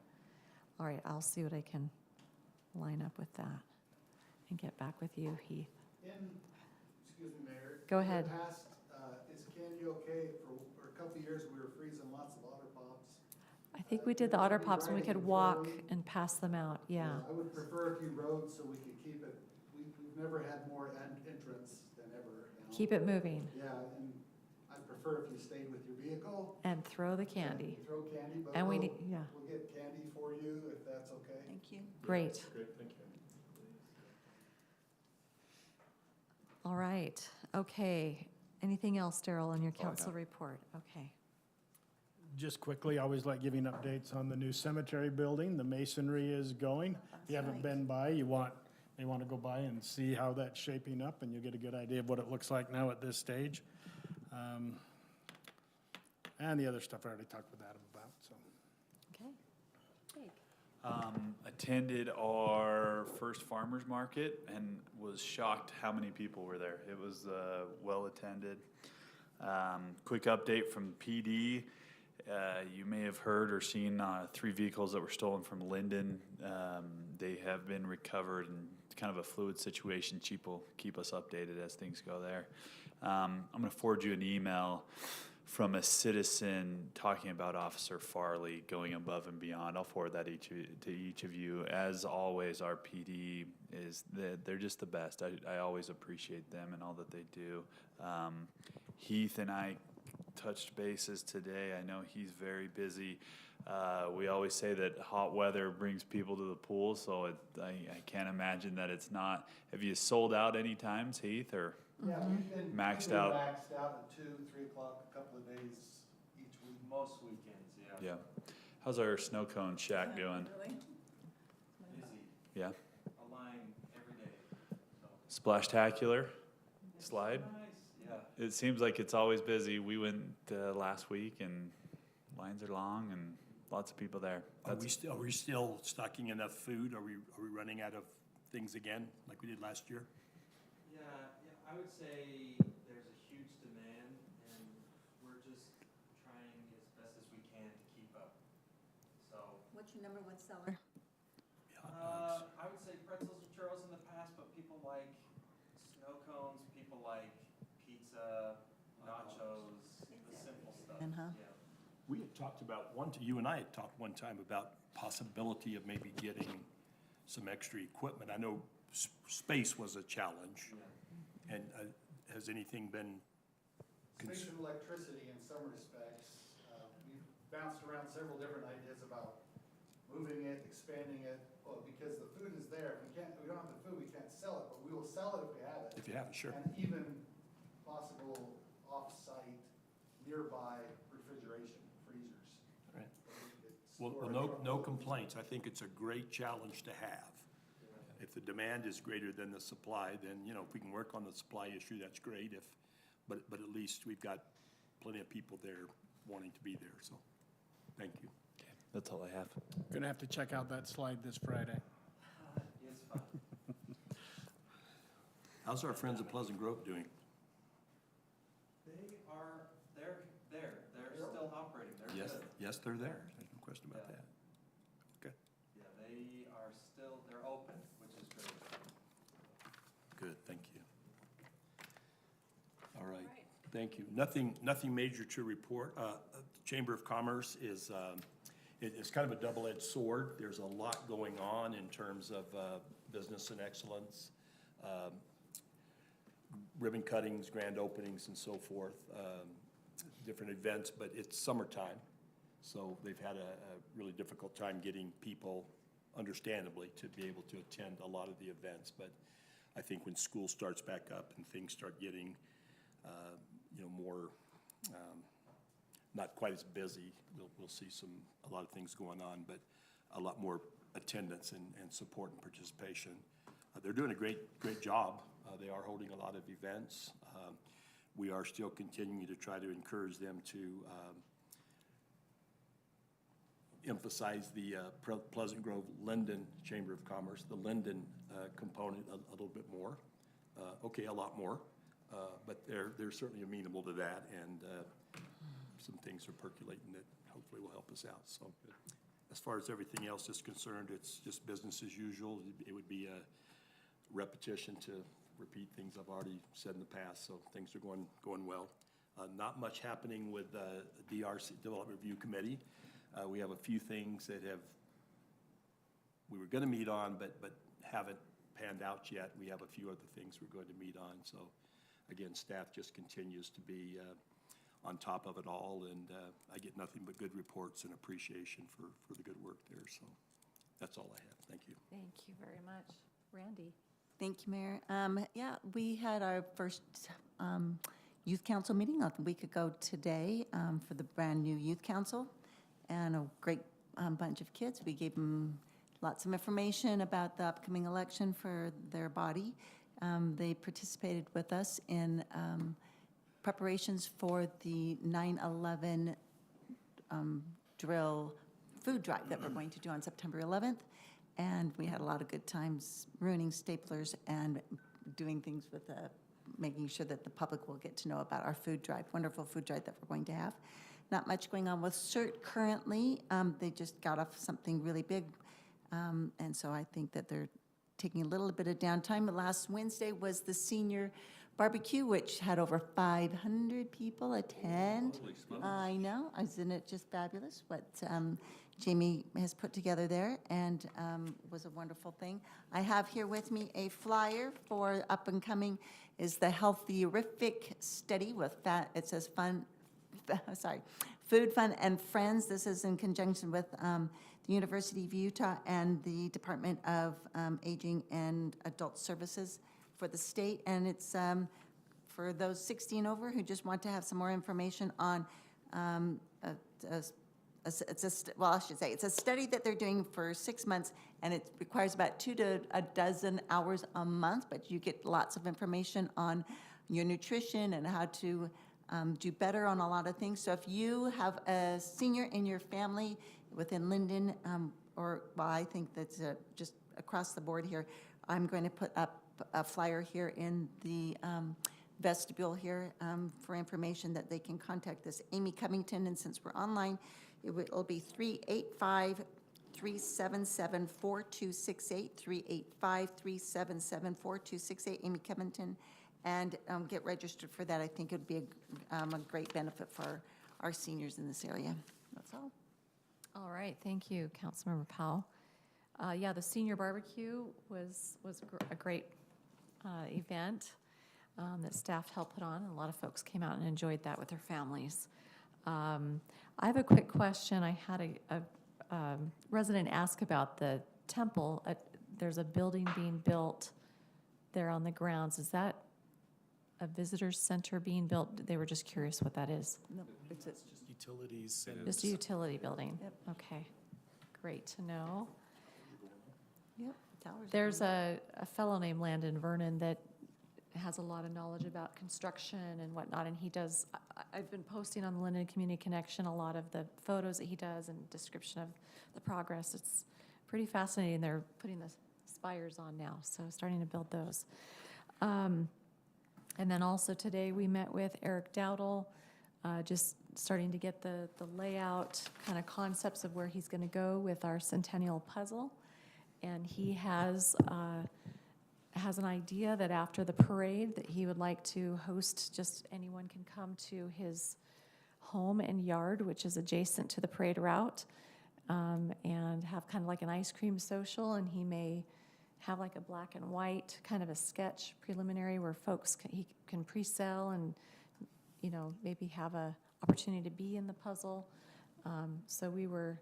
All right, I'll see what I can line up with that and get back with you, Heath. Excuse me, Mayor. Go ahead. In the past, is candy okay? For a couple of years, we were freezing lots of Otter Pops. I think we did the Otter Pops when we could walk and pass them out, yeah. I would prefer if you rode so we could keep it, we've never had more entrance than ever. Keep it moving Yeah, and I'd prefer if you stayed with your vehicle. and throw the candy. Throw candy, but And we we'll need, yeah, get candy for you if that's okay. Thank you. great. Great, thank you. All right, okay. Anything else, Daryl, on your That's all I council have. report? Okay. Just quickly, I always like giving updates on the new cemetery building. The masonry is going. If you haven't been by, you may want to go by and see how that's shaping up, and you'll get a good idea of what it looks like now at this stage. And the other stuff I already talked with Adam about, so. Okay. Jake? Attended our first farmer's market and was shocked how many people were there. It was well attended. Quick update from PD. You may have heard or seen 3 vehicles that were stolen from Lindon. They have been recovered, and it's kind of a fluid situation. Chief will keep us updated as things go there. I'm going to forward you an email from a citizen talking about Officer Farley going above and beyond. I'll forward that to each of you. As always, our PD they're just the best. I always appreciate them and all that they do. Heath and I touched bases today. I know he's very busy. We always say that hot weather brings people to the pool, so I can't imagine that it's not. Have you sold out any times, Heath, or? Yeah, we've been Maxed out. Maxed out at 2, 3 o'clock, a couple of days each week. Most weekends, yeah. Yeah. How's our snow cone shack doing? Busy, Yeah. a line every day, so. Splashtacular slide? Nice, yeah. It seems like it's always busy. We went last week and lines are long and lots of people there. Are we still stocking enough food? Are we running out of things again, like we did last year? Yeah, I would say there's a huge demand, and we're just trying as best as we can to keep up. So, What's your number one seller? I would say pretzels and churros in the past, but people like snow cones, people like pizza, nachos, the simple stuff. Uh-huh. Yeah. We had talked about you and I had talked one time about possibility of maybe getting some extra equipment. I know space was a challenge. And has anything been? Space and electricity in some respects. We've bounced around several different ideas about moving it, expanding it. Well, because the food is there. We don't have the food, we can't sell it, but we will sell it if we have it. If you have it, sure. And even possible off-site, nearby refrigeration, freezers. Right. It's Well, no complaints. I think it's a great challenge to have. If the demand is greater than the supply, then, if we can work on the supply issue, that's great. But at least we've got plenty of people there wanting to be there, so, thank you. Okay, that's all I have. Gonna have to check out that slide this Friday. It's fun. How's our friends at Pleasant Grove doing? They're still operating, they're Yes, good. yes, they're there. There's no question about Yeah. that. Okay, Yeah, they're open, which is great. good, thank you. All right, thank you. Nothing major to report. Chamber of Commerce is, it's kind of a double-edged sword. There's a lot going on in terms of business and excellence, ribbon cuttings, grand openings, and so forth, different events, but it's summertime. So they've had a really difficult time getting people, understandably, to be able to attend a lot of the events. But I think when school starts back up and things start getting, more, not quite as busy, we'll see a lot of things going on, but a lot more attendance and support and participation. They're doing a great job. They are holding a lot of events. We are still continuing to try to encourage them to emphasize the Pleasant Grove Lindon Chamber of Commerce, the Lindon component a little bit more. Okay, a lot more, but they're certainly amenable to that, and some things are percolating that hopefully will help us out. So as far as everything else is concerned, it's just business as usual. It would be a repetition to repeat things I've already said in the past, so things are going well. Not much happening with DRC, Development Review Committee. We have a few things that we were going to meet on, but haven't panned out yet. We have a few other things we're going to meet on. So again, staff just continues to be on top of it all, and I get nothing but good reports and appreciation for the good work there. So that's all I have. Thank you. Thank you very much. Randy? Thank you, Mayor. Yeah, we had our first youth council meeting a week ago today for the brand-new youth council, and a great bunch of kids. We gave them lots of information about the upcoming election for their body. They participated with us in preparations for the 9/11 drill food drive that we're going to do on September 11th. And we had a lot of good times ruining staplers and doing things with making sure that the public will get to know about our food drive, wonderful food drive that we're going to have. Not much going on with CERT currently. They just got off something really big. And so I think that they're taking a little bit of downtime. Last Wednesday was the senior barbecue, which had over 500 people attend. I know, isn't it just fabulous what Jamie has put together there, and was a wonderful thing. I have here with me a flyer for up and coming is the Healthy-rific study with it says Food, Fun, and Friends. This is in conjunction with the University of Utah and the Department of Aging and Adult Services for the state, and it's for those 60 and over who just want to have some more information on it's a study that they're doing for 6 months, and it requires about 2 to a dozen hours a month, but you get lots of information on your nutrition and how to do better on a lot of things. So if you have a senior in your family within Lindon, I think that's just across the board here, I'm going to put up a flyer here in the vestibule here for information that they can contact this Amy Covington, and since we're online, it'll be 385-377-4268, 385-377-4268, Amy Covington, and get registered for that. I think it would be a great benefit for our seniors in this area. That's all. All right, thank you, Councilmember Powell. Yeah, the senior barbecue was a great event that staff helped put on, and a lot of folks came out and enjoyed that with their families. I have a quick question. I had a resident ask about the temple. There's a building being built there on the grounds. Is that a visitor center being built? They were just curious what that is. No, it's just utilities. Just a utility building? Yep. Okay, great to know. Yep. Towers. There's a fellow named Lindon Vernon that has a lot of knowledge about construction and whatnot, and he does, I've been posting on the Lindon Community Connection a lot of the photos that he does and description of the progress. It's pretty fascinating. They're putting the spires on now, so starting to build those. And then also today we met with Eric Dowdle, just starting to get the layout kind of concepts of where he's going to go with our centennial puzzle. And he has an idea that after the parade that he would like to host, just anyone can come to his home and yard, which is adjacent to the parade route, and have kind of like an ice cream social. And he may have like a black and white kind of a sketch preliminary where folks he can pre-sell and, you know, maybe have a opportunity to be in the puzzle. So we were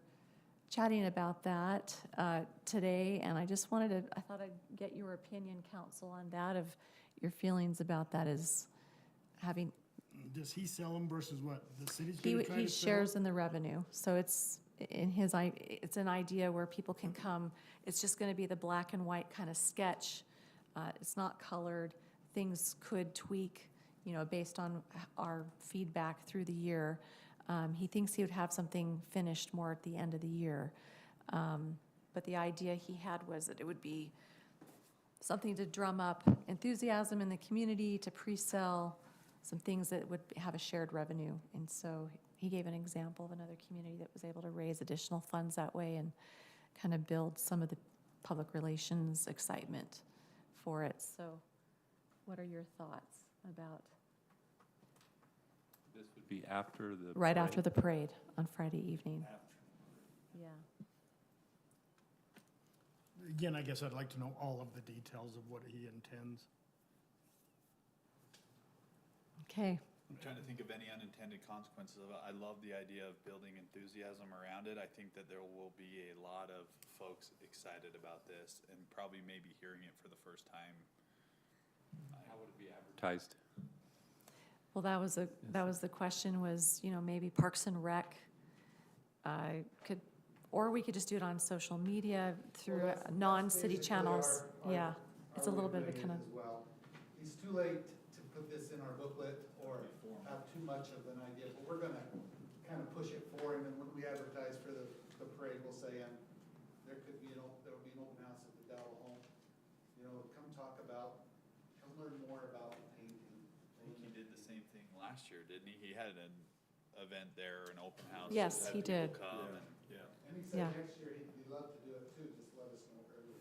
chatting about that today, and I just wanted to, I thought I'd get your opinion, council, on that, of your feelings about that as having. Does he sell them versus what the city's going to try to sell? He shares in the revenue, so it's in his, it's an idea where people can come. It's just going to be the black and white kind of sketch. It's not colored. Things could tweak, you know, based on our feedback through the year. He thinks he would have something finished more at the end of the year. But the idea he had was that it would be something to drum up enthusiasm in the community, to pre-sell some things that would have a shared revenue. And so he gave an example of another community that was able to raise additional funds that way and kind of build some of the public relations excitement for it. So what are your thoughts about? This would be after the. Right parade? after the parade on Friday evening. Yeah. Again, I guess I'd like to know all of the details of what he intends. Okay. I'm trying to think of any unintended consequences of it. I love the idea of building enthusiasm around it. I think that there will be a lot of folks excited about this and probably maybe hearing it for the first time. How would it be advertised? Well, that was the question was, maybe Parks and Rec could, or we could just do it on social media through non-city channels. Yeah, it's a little bit of a kind of. Well, it's too late to put this in our booklet or have too much of an idea, but we're gonna kind of push it for him, and when we advertise for the parade, we'll say, and there could be, there'll be an open house at the Dowell home. Come learn more about painting. I think he did the same thing last year, didn't he? He had an event there, an open house. Yes, had he people did. come and- And he said Yeah. next year he'd love to do it too, just let us know earlier.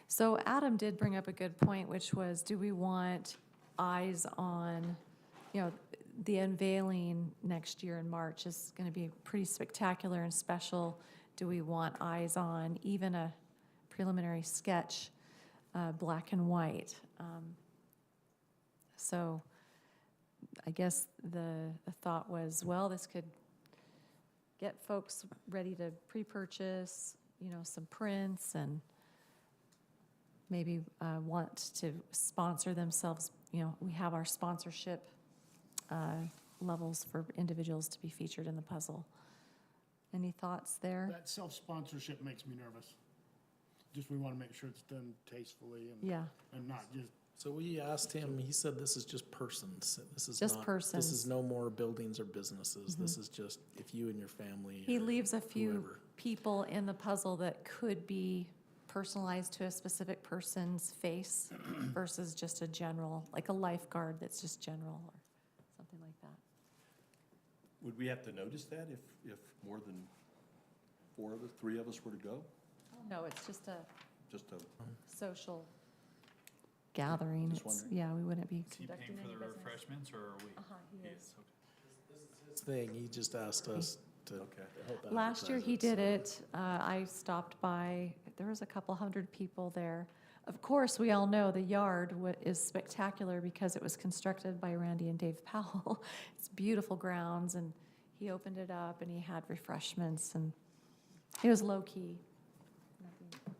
So Adam did bring up a good point, which was, do we want eyes on, the unveiling next year in March is going to be pretty spectacular and special. Do we want eyes on even a preliminary sketch, black and white? So I guess the thought was, well, this could get folks ready to pre-purchase, some prints and maybe want to sponsor themselves. We have our sponsorship levels for individuals to be featured in the puzzle. Any thoughts there? That self-sponsorship makes me nervous. Just we want to make sure it's done tastefully Yeah. and not just. So we asked him, he said this is just persons. This is Just not- persons. This is no more buildings or businesses. This is just if you and your family. He or leaves a few whoever. people in the puzzle that could be personalized to a specific person's face versus just a general, like a lifeguard that's just general or something like that. Would we have to notice that if more than 3 of us were to go? No, it's just a Just a, social gathering. Just It's, wondering. yeah, we wouldn't be Is he conducting paying for any the business. refreshments or are we? He is. His thing, he just asked us to Okay. help Last year advertise he it, did so- it. I stopped by. There was a couple hundred people there. Of course, we all know the yard is spectacular because it was constructed by Randy and Dave Powell. It's beautiful grounds, and he opened it up and he had refreshments, and it was low key. Nothing.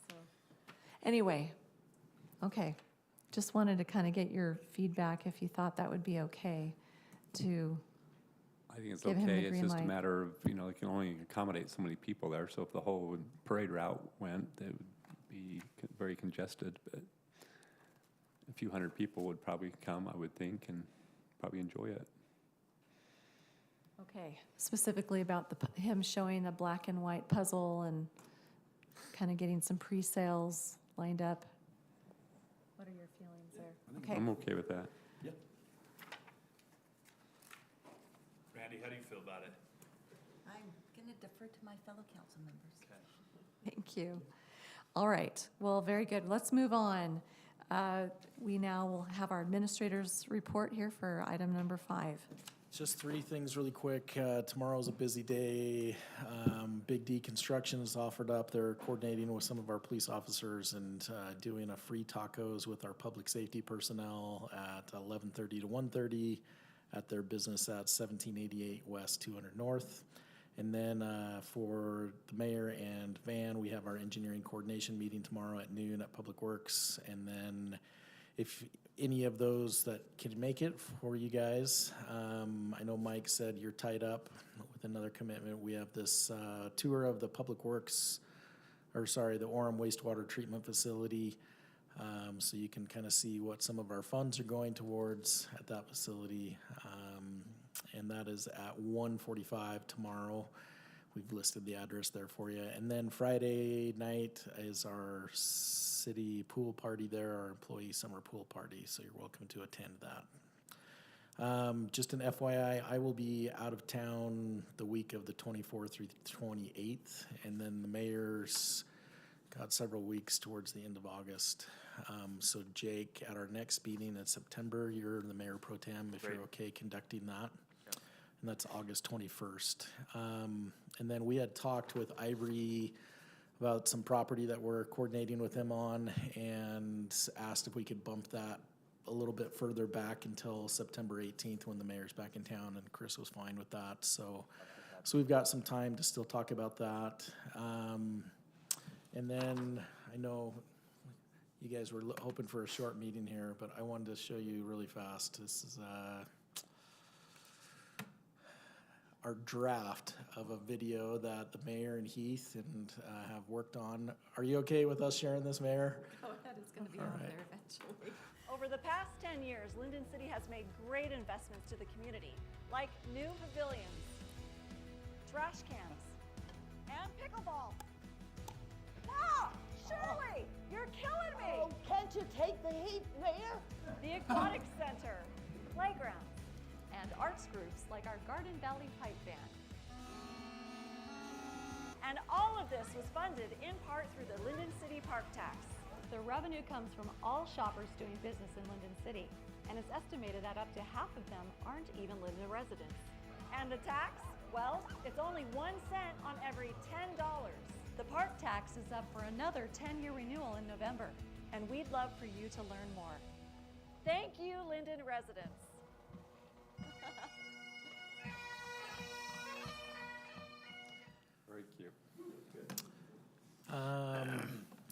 So, anyway, okay. Just wanted to kind of get your feedback if you thought that would be okay to. I think it's Give him the okay. It's green just a light. matter of, it can only accommodate so many people there. So if the whole parade route went, it would be very congested. But a few hundred people would probably come, I would think, and probably enjoy it. Okay, specifically about him showing a black and white puzzle and kind of getting some pre-sales lined up. What are your feelings there? Okay, I'm okay with that. Yep. Randy, how do you feel about it? I'm going to defer to my fellow council members. thank you. All right, well, very good. Let's move on. We now will have our administrator's report here for item number 5. Just 3 things really quick. Tomorrow's a busy day. Big D Construction is offered up. They're coordinating with some of our police officers and doing a free tacos with our public safety personnel at 11:30 to 1:30 at their business at 1788 West 200 North. And then for the mayor and Van, we have our engineering coordination meeting tomorrow at noon at Public Works. And then if any of those that can make it for you guys, I know Mike said you're tied up with another commitment. We have this tour of the Public Works, the Orem Wastewater Treatment Facility. So you can kind of see what some of our funds are going towards at that facility. And that is at 1:45 tomorrow. We've listed the address there for you. And then Friday night is our city pool party there, our employee summer pool party, so you're welcome to attend that. Just an FYI, I will be out of town the week of the 24th through the 28th, and then the mayor's got several weeks towards the end of August. So Jake, at our next meeting in September, you're the mayor pro tem, if you're Great. okay conducting that. And that's August 21st. And then we had talked with Ivory about some property that we're coordinating with them on, and asked if we could bump that a little bit further back until September 18th when the mayor's back in town, and Chris was fine with that. So we've got some time to still talk about that. And then I know you guys were hoping for a short meeting here, but I wanted to show you really fast. This is our draft of a video that the mayor and Heath and have worked on. Are you okay with us sharing this, Mayor? Go ahead, it's gonna be All out right. there eventually. Over the past 10 years, Lindon City has made great investments to the community, like new pavilions, trash cans, and pickleball. Ah, Shirley, you're killing me! Oh, can't you take the heat, Mayor? The Aquatic Center, playgrounds, And arts groups like our Garden Valley Pipe Band. and all of this was funded in part through the Lindon City Park Tax. The revenue comes from all shoppers doing business in Lindon City, and it's estimated that up to half of them aren't even Lindon residents. And the tax? Well, it's only 1 cent on every $10. The park tax is up for another 10-year renewal in November, and we'd love for you to learn more. Thank you, Lindon residents. Very cute.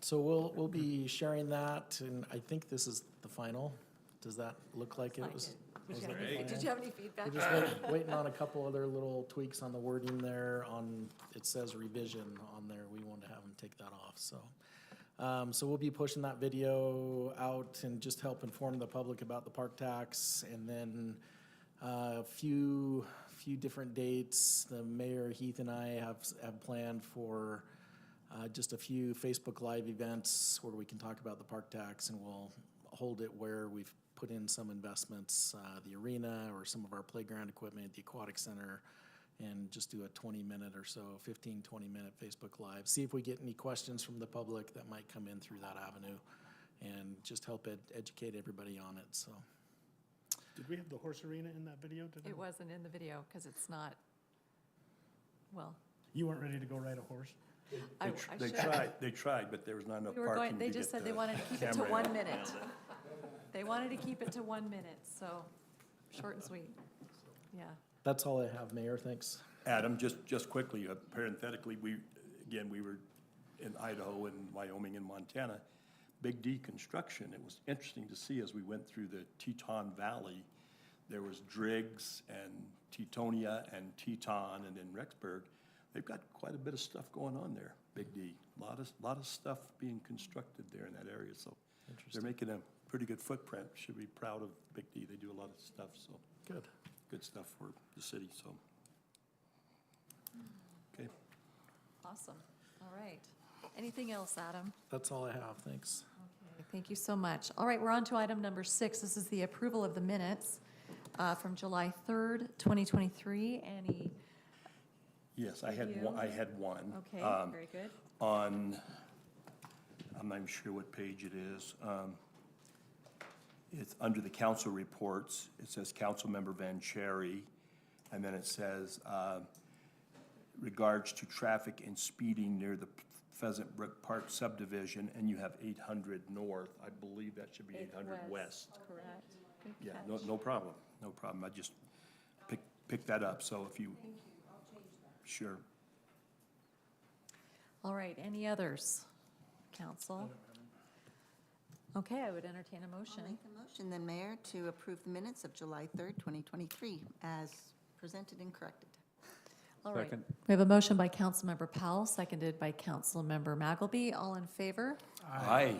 So we'll be sharing that, and I think this is the final. Does that look like it Like was? it. was Did you that have the any- final? did you have any feedback? We're just waiting on a couple other little tweaks on the wording there. On, it says revision on there. We want to have them take that off, so. So we'll be pushing that video out and just help inform the public about the park tax. And then a few different dates. The mayor, Heath, and I have planned for just a few Facebook Live events where we can talk about the park tax, and we'll hold it where we've put in some investments, the arena or some of our playground equipment, the aquatic center, and just do a 20-minute or so, 15, 20-minute Facebook Live. See if we get any questions from the public that might come in through that avenue, and just help educate everybody on it, so. Did we have the horse arena in that video today? It wasn't in the video because it's not, well, You weren't ready to go ride a horse? I They should. tried, but there was not enough We were parking going, they to just get said they the wanted to keep it to camera in. 1 minute. They wanted to keep it to 1 minute, so short and sweet. Yeah. That's all I have, Mayor, thanks. Adam, just quickly, parenthetically, we were in Idaho and Wyoming and Montana, Big D construction. It was interesting to see as we went through the Teton Valley, there was Driggs and Teutonia and Teton, and then Rexburg. They've got quite a bit of stuff going on there, Big D. Lot of stuff being constructed there in that area, so they're making a pretty good footprint. Should be proud of Big D. They do a lot of stuff, so. Good stuff for the city, so. Okay. Awesome. All right. Anything else, Adam? That's all I have, thanks. Okay, thank you so much. All right, we're on to item number 6. This is the approval of the minutes from July 3rd, 2023. Any, Yes, I had Review. one. okay, very good. On, I'm not even sure what page it is. It's under the council reports. It says Councilmember Vanchery, and then it says, regards to traffic and speeding near the Pheasant Brook Park subdivision, and you have 800 north. I believe that should be 800 west. Correct. Good Yeah, catch. no problem, no problem. I just picked that up, so if you. Sure. All right, any others, council? Okay, I would entertain a I'll motion. make a motion then, Mayor, to approve the minutes of July 3rd, 2023, as presented and corrected. All right. Second. We have a motion by Councilmember Powell, seconded by Councilmember Magalby. All in favor? Aye.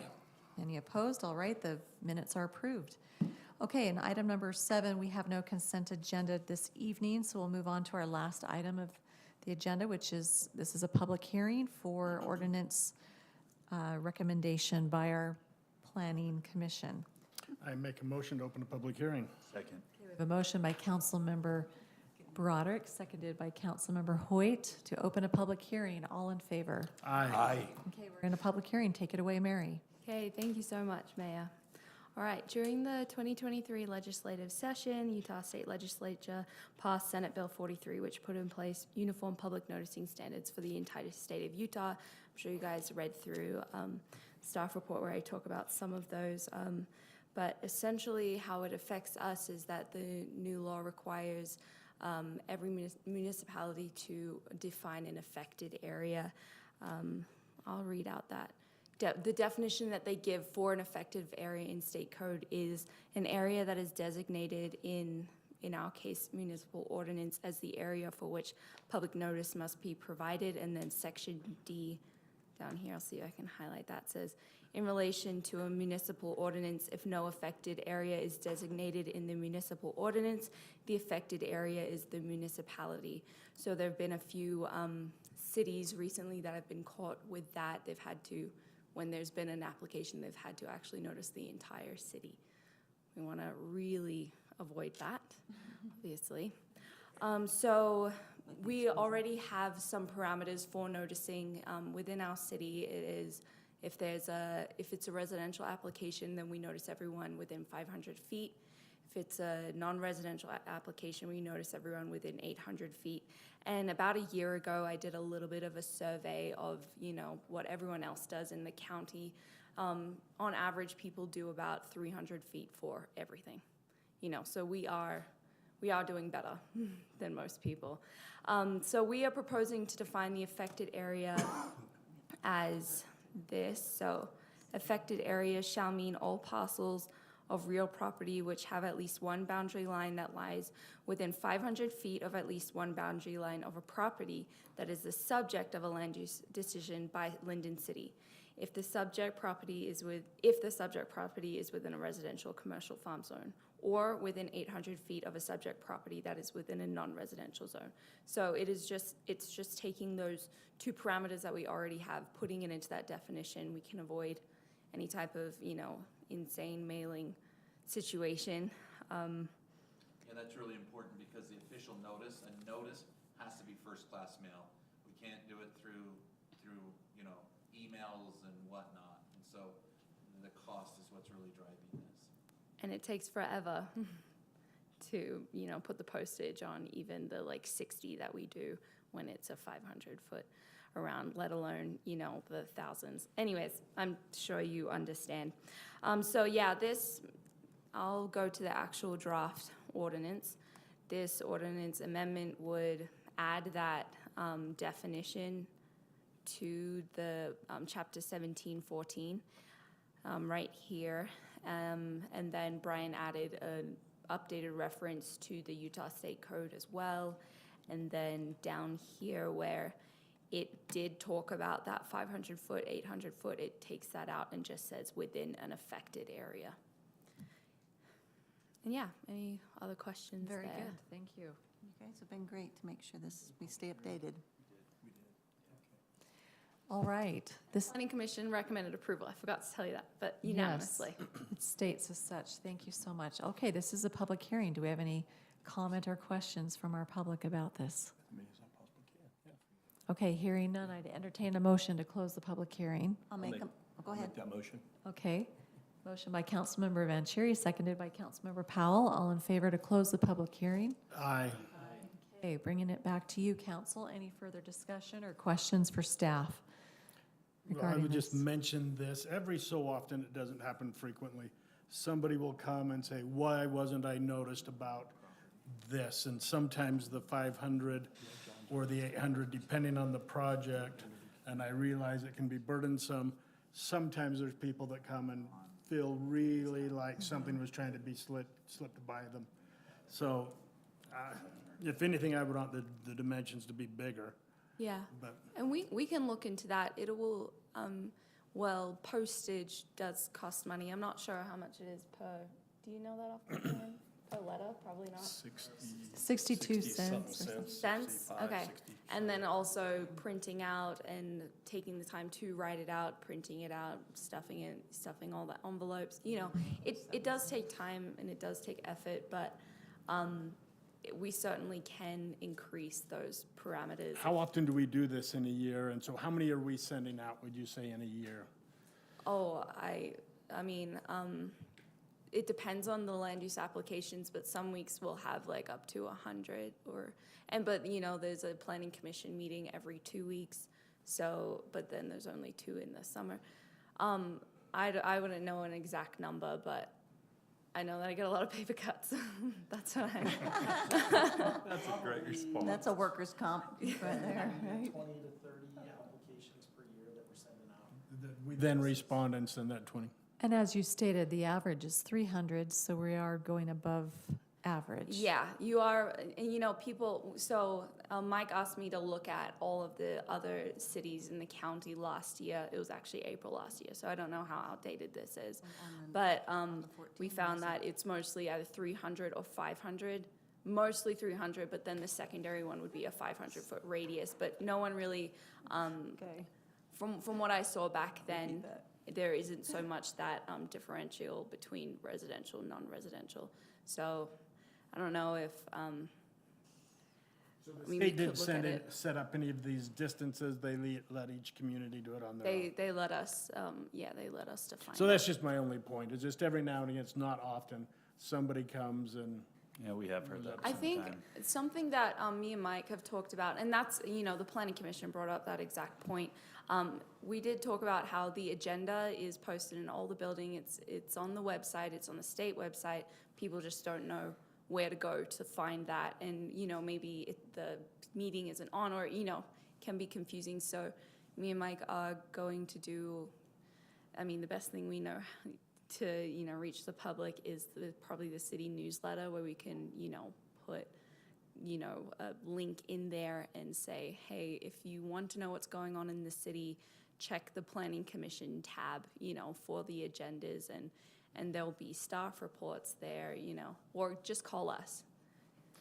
Any opposed? All right, the minutes are approved. Okay, and item number 7, we have no consent agenda this evening, so we'll move on to our last item of the agenda, which is, this is a public hearing for ordinance recommendation by our Planning Commission. I make a motion to open a public hearing. Second. We have a motion by Councilmember Broderick, seconded by Councilmember Hoyt, to open a public hearing. All in favor? Aye. Okay, we're in a public hearing. Take it away, Mary. Okay, thank you so much, Mayor. All right, during the 2023 legislative session, Utah State Legislature passed Senate Bill 43, which put in place uniform public noticing standards for the entire state of Utah. I'm sure you guys read through staff report where I talk about some of those. But essentially how it affects us is that the new law requires every municipality to define an affected area. I'll read out that. The definition that they give for an affected area in state code is an area that is designated in our case, municipal ordinance, as the area for which public notice must be provided. And then section D down here, I'll see if I can highlight that, says, in relation to a municipal ordinance, if no affected area is designated in the municipal ordinance, the affected area is the municipality. So there have been a few cities recently that have been caught with that. They've had to, when there's been an application, they've had to actually notice the entire city. We want to really avoid that, obviously. So we already have some parameters for noticing within our city. It is, if it's a residential application, then we notice everyone within 500 feet. If it's a non-residential application, we notice everyone within 800 feet. And about a year ago, I did a little bit of a survey of, what everyone else does in the county. On average, people do about 300 feet for everything. So we are doing better than most people. So we are proposing to define the affected area as this. So affected areas shall mean all parcels of real property which have at least one boundary line that lies within 500 feet of at least one boundary line of a property that is the subject of a land use decision by Lindon City. If the subject property is within a residential commercial farm zone, or within 800 feet of a subject property that is within a non-residential zone. So it's just taking those two parameters that we already have, putting it into that definition. We can avoid any type of, insane mailing situation. Yeah, that's really important because the official notice, a notice has to be first-class mail. We can't do it through emails and whatnot. And so the cost is what's really driving this. And it takes forever to, put the postage on even the 60 that we do when it's a 500-foot around, let alone, the thousands. Anyways, I'm sure you understand. So yeah, I'll go to the actual draft ordinance. This ordinance amendment would add that definition to the chapter 1714 right here. And then Brian added an updated reference to the Utah State Code as well. And then down here where it did talk about that 500 foot, 800 foot, it takes that out and just says within an affected area. And yeah, any other questions Very there? good, thank you. You guys have been great to make sure we stay updated. All right. This Planning Commission recommended approval. I forgot to tell you that, but unanimously. Yes, it states as such. Thank you so much. Okay, this is a public hearing. Do we have any comment or questions from our public about this? Okay, hearing none, I'd entertain a motion to close the public hearing. Go ahead. Make that motion. Okay. Motion by Councilmember Vanchery, seconded by Councilmember Powell. All in favor to close the public hearing? Aye. Okay, bringing it back to you, council. Any further discussion or questions for staff Well, I regarding would just this? mention this, every so often, it doesn't happen frequently. Somebody will come and say, why wasn't I noticed about this? And sometimes the 500 or the 800, depending on the project, and I realize it can be burdensome. Sometimes there's people that come and feel really like something was trying to be slipped by them. So, if anything, I would want the dimensions to be bigger. Yeah, But and we can look into that. It will, postage does cost money. I'm not sure how much it is per Do you know that off the top of your head? Arletta, probably not. 62 something cents or something. Cents? 65, Okay. 60. And then also printing out and taking the time to write it out, printing it out, stuffing all the envelopes. You know, it does take time and it does take effort, but we certainly can increase those parameters. How often do we do this in a year? And so how many are we sending out, would you say, in a year? Oh, I mean, it depends on the land use applications, but some weeks we'll have like up to 100 but you know, there's a planning commission meeting every 2 weeks. So, but then there's only 2 in the summer. I wouldn't know an exact number, but I know that I get a lot of paper cuts. That's what That's a great response. That's a workers' comp right there, right? 20 to 30 applications per year that we're sending out. We then respond and send that 20. And as you stated, the average is 300, so we are going above average. Yeah, you are, and you know, people, so Mike asked me to look at all of the other cities in the county last year. It was actually April last year, so I don't know how outdated this is. But we found that it's mostly either 300 or 500, mostly 300, but then the secondary one would be a 500-foot radius. But no one really, from what I saw back then, there isn't so much that differential between residential and non-residential. So I don't know if, So the I mean, state we didn't could look at set up any of these distances, they let each community do it on their own? they let us, they let us define. So that's just my only point, is just every now and again, it's not often, somebody comes and. Yeah, we have heard that I think sometime. something that me and Mike have talked about, and that's, you know, the Planning Commission brought up that exact point. We did talk about how the agenda is posted in all the building. It's on the website. It's on the state website. People just don't know where to go to find that. And, you know, maybe the meeting isn't on, or, you know, can be confusing. So me and Mike are going to do, I mean, the best thing we know to, you know, reach the public is probably the city newsletter, where we can, you know, put, you know, a link in there and say, hey, if you want to know what's going on in the city, check the Planning Commission tab, you know, for the agendas, and there'll be staff reports there, you know, or just call us.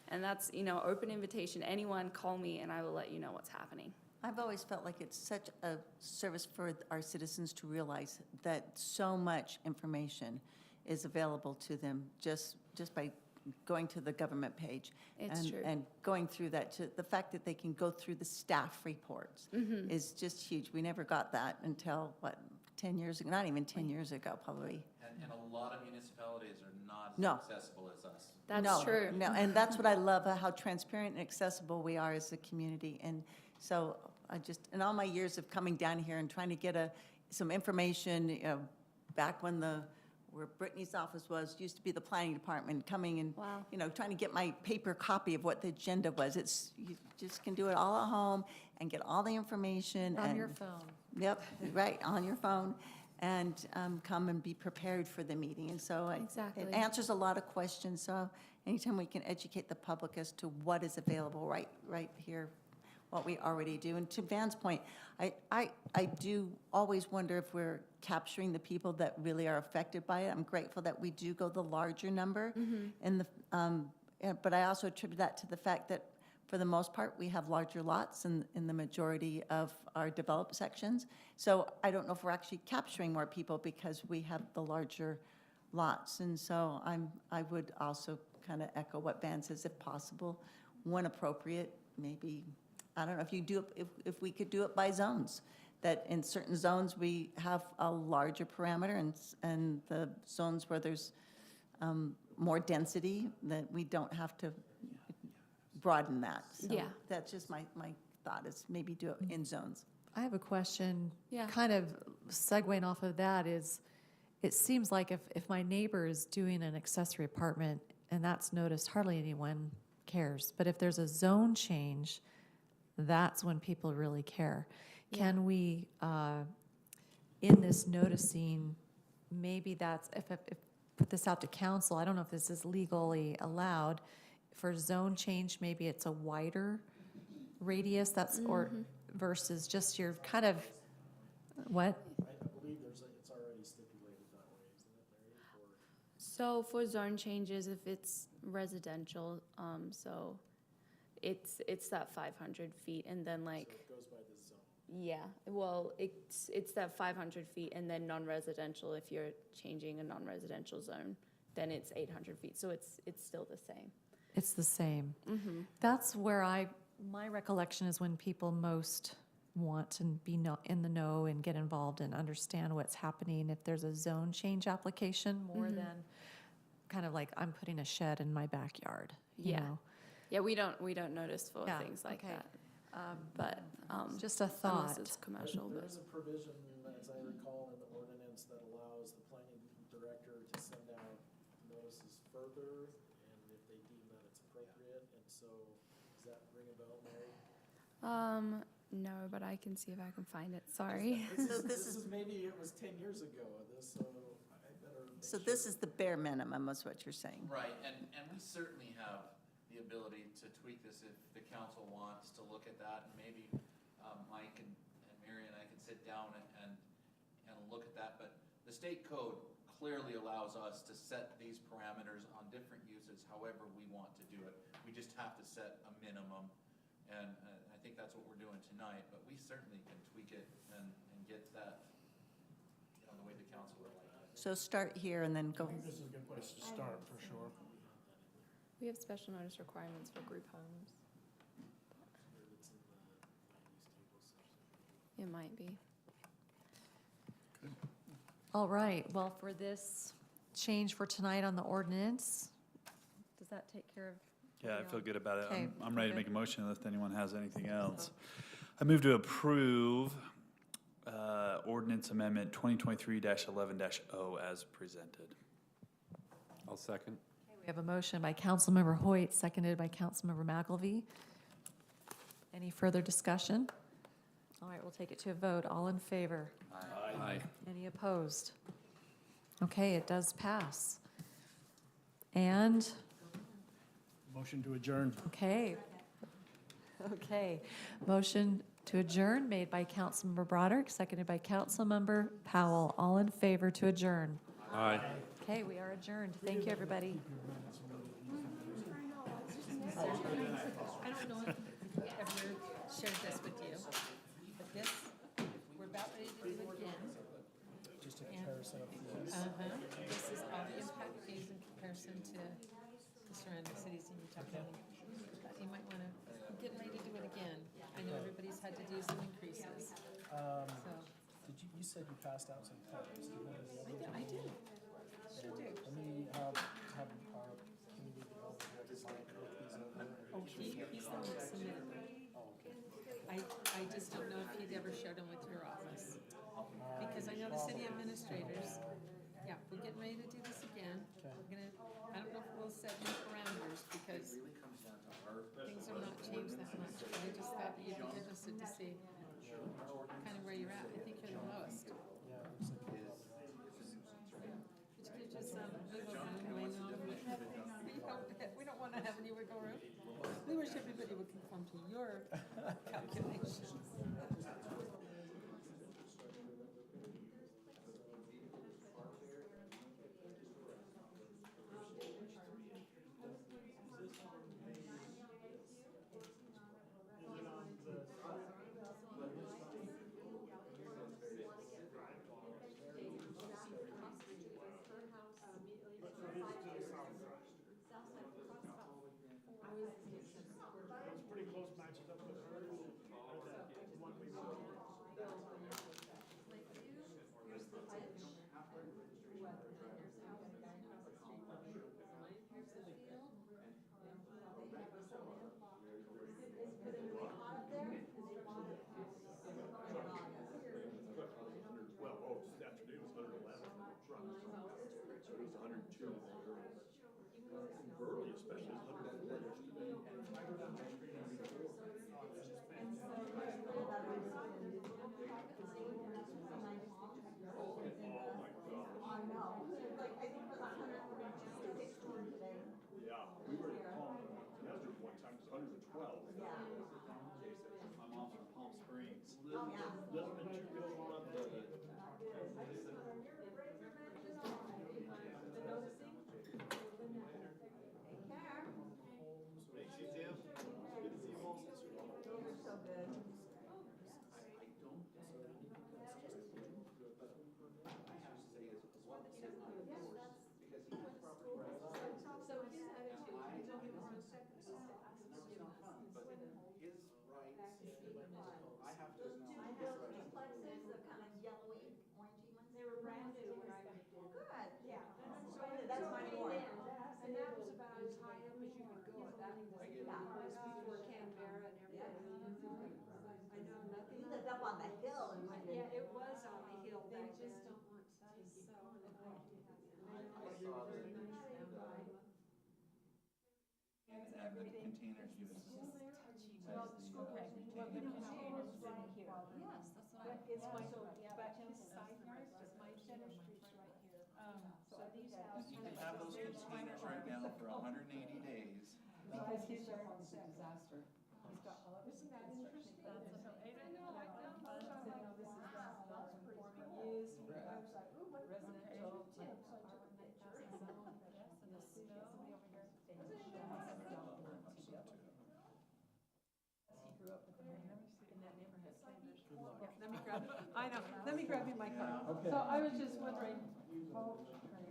And that's, you know, open invitation. Anyone, call me and I will let you know what's happening. I've always felt like it's such a service for our citizens to realize that so much information is available to them just by going to the government page. It's true. And going through that, the fact that they can go through the staff reports is just huge. We never got that until, 10 years ago? Not even 10 years ago, probably. And a lot of municipalities are not No. as accessible as us. That's true. No, and that's what I love, how transparent and accessible we are as a community. And so in all my years of coming down here and trying to get some information, you know, back when where Brittany's office used to be the planning department, coming and, Wow. you know, trying to get my paper copy of what the agenda was. You just can do it all at home and get all the information. On and- your phone. Yep, right, on your phone, and come and be prepared for the meeting. And so Exactly. it answers a lot of questions. So anytime we can educate the public as to what is available right here, what we already do. And to Van's point, I do always wonder if we're capturing the people that really are affected by it. I'm grateful that we do go the larger number. But I also attribute that to the fact that for the most part, we have larger lots in the majority of our developed sections. So I don't know if we're actually capturing more people because we have the larger lots. And so I would also kind of echo what Van says, if possible, when appropriate, maybe, I don't know, if we could do it by zones, that in certain zones we have a larger parameter, and the zones where there's more density, that we don't have to broaden that. So Yeah. That's just my thought, is maybe do it in zones. I have a question. Yeah. Kind of segueing off of that is, it seems like if my neighbor is doing an accessory apartment and that's noticed, hardly anyone cares. But if there's a zone change, that's when people really care. Yeah. Can we, in this noticing, maybe that's, if put this out to council, I don't know if this is legally allowed, for zone change, maybe it's a wider radius, that's, or versus just your kind of, what? I believe it's already stipulated that way, isn't it, Larry? So for zone changes, if it's residential, so it's that 500 feet, and then like. So it goes by the zone. Yeah, well, it's that 500 feet, and then non-residential, if you're changing a non-residential zone, then it's 800 feet, so it's still the same. It's the same. Mm-hmm. That's where my recollection is when people most want to be in the know and get involved and understand what's happening. If there's a zone change application, more Mhm. than kind of like I'm putting a shed in my backyard, you Yeah. know? Yeah, we don't notice for Yeah, things like okay. that, but, Just a unless thought. it's commercial, There but. is a provision, as I recall, in the ordinance that allows the planning director to send out notices further, and if they deem that it's appropriate, and so, does that ring a bell, Mary? No, but I can see if I can find it, sorry. This is- Maybe it was 10 years ago, so I better make So sure. this is the bare minimum, is what you're saying? Right, and we certainly have the ability to tweak this if the council wants to look at that, and maybe Mike and Mary and I can sit down and look at that, but the state code clearly allows us to set these parameters on different uses however we want to do it. We just have to set a minimum, and I think that's what we're doing tonight, but we certainly can tweak it and get that, the way the council would like it. So start here and then go. I think this is a good place to start, for sure. We have special notice requirements for group homes. It might be. All right, well, for this change for tonight on the ordinance, does that take care of? Yeah, I feel good about it. Okay, I'm ready to good. make a motion unless anyone has anything else. I move to approve ordinance amendment 2023-11-0 as presented. I'll second. We have a motion by Councilmember Hoyt, seconded by Councilmember McElvey. Any further discussion? All right, we'll take it to a vote. All in favor? Aye. Any opposed? Okay, it does pass. And, Motion to adjourn. okay. Okay, motion to adjourn made by Councilmember Broderick, seconded by Councilmember Powell. All in favor to adjourn? Aye. Okay, we are adjourned. Thank you, everybody. I don't know if we ever shared this with you, but this, we're about ready to do again. Just a comparison of fees. This is all the impact fees in comparison to the surrounding cities in Utah County. But you might wanna, we're getting ready to do it again. I know everybody's had to do some increases, so. Did you said you passed out some cards. Do you want any of those? I did, sure do. Let me have our community development director, Mike, look these over. Oh, he's the one that submitted them. Oh, okay. I just don't know if he'd ever shared them with your office. Because I know the city administrators, yeah, we're getting ready to do this again. We're gonna, I don't know if we'll set new parameters because things have not changed that much. But I just thought that you'd be interested to see kind of where you're at. I think you're the lowest. Yeah, it looks like you have that. But you could just move around, I know. We don't want to have any wiggle room. We wish everybody would conform to your calculations. Pretty close matches up with hers. Well, this afternoon was 111 on the truck. So it was 102 in that area. In Burley especially, it was 104 yesterday. Yeah, we were in Palm Desert one time, it was 112. My mom's from Palm Springs. Living in two bills on the the container units. Well, the school, well, the containers right here. Yes, that's what But it's my, yeah, but his side yard is my center street's right here. So these And houses. he can have those containers right now for 180 days. Because his yard is a disaster. He's got all of his. Isn't that interesting? So Ada, you like them? This is non-conforming use for residential. He grew up in that neighborhood. Yeah, let me grab, I know, let me grab you my card. So I was just wondering if you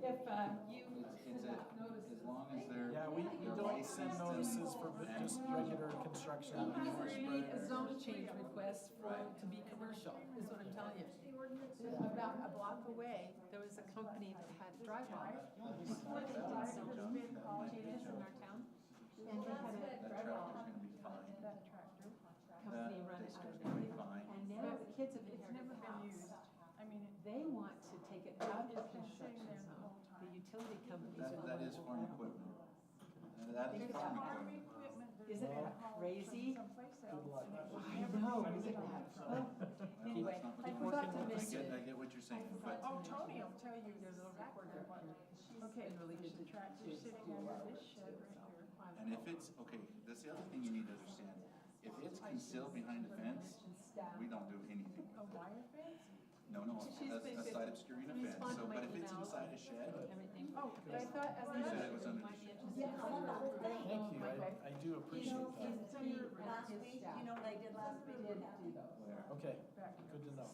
It's send out notices. as long as they're. Yeah, we don't send notices for just regular construction. Create a zone change request for, to be commercial, is what I'm telling you. About a block away, there was a company that had drywall. Before they did zone changes in our town, and they had a drywall company run out of there. And now the kids have inherited the house. I mean, They want to take it out of construction zone. The utility companies are the That ones is that farm want equipment. That is farm equipment. Isn't that crazy? someplace else. I know, isn't that? Anyway, I forgot to mention. I get what you're saying, but Oh, Tony will tell you There's a little recorder exactly what. here. Okay, Been really good there's a to tractor sitting under this shed right here. and if it's, okay, that's the other thing you need to understand. If it's concealed behind a fence, we don't do anything. A wire fence? No, She's been a side obscuring a fence, respond to so, my but if it's emails, inside a shed, Everything. Oh, but I thought as you said it was You under the might be shed. interested. Thank you, I do appreciate that. Last week, you know what I did last week? Did do those. Where? Okay, good to know.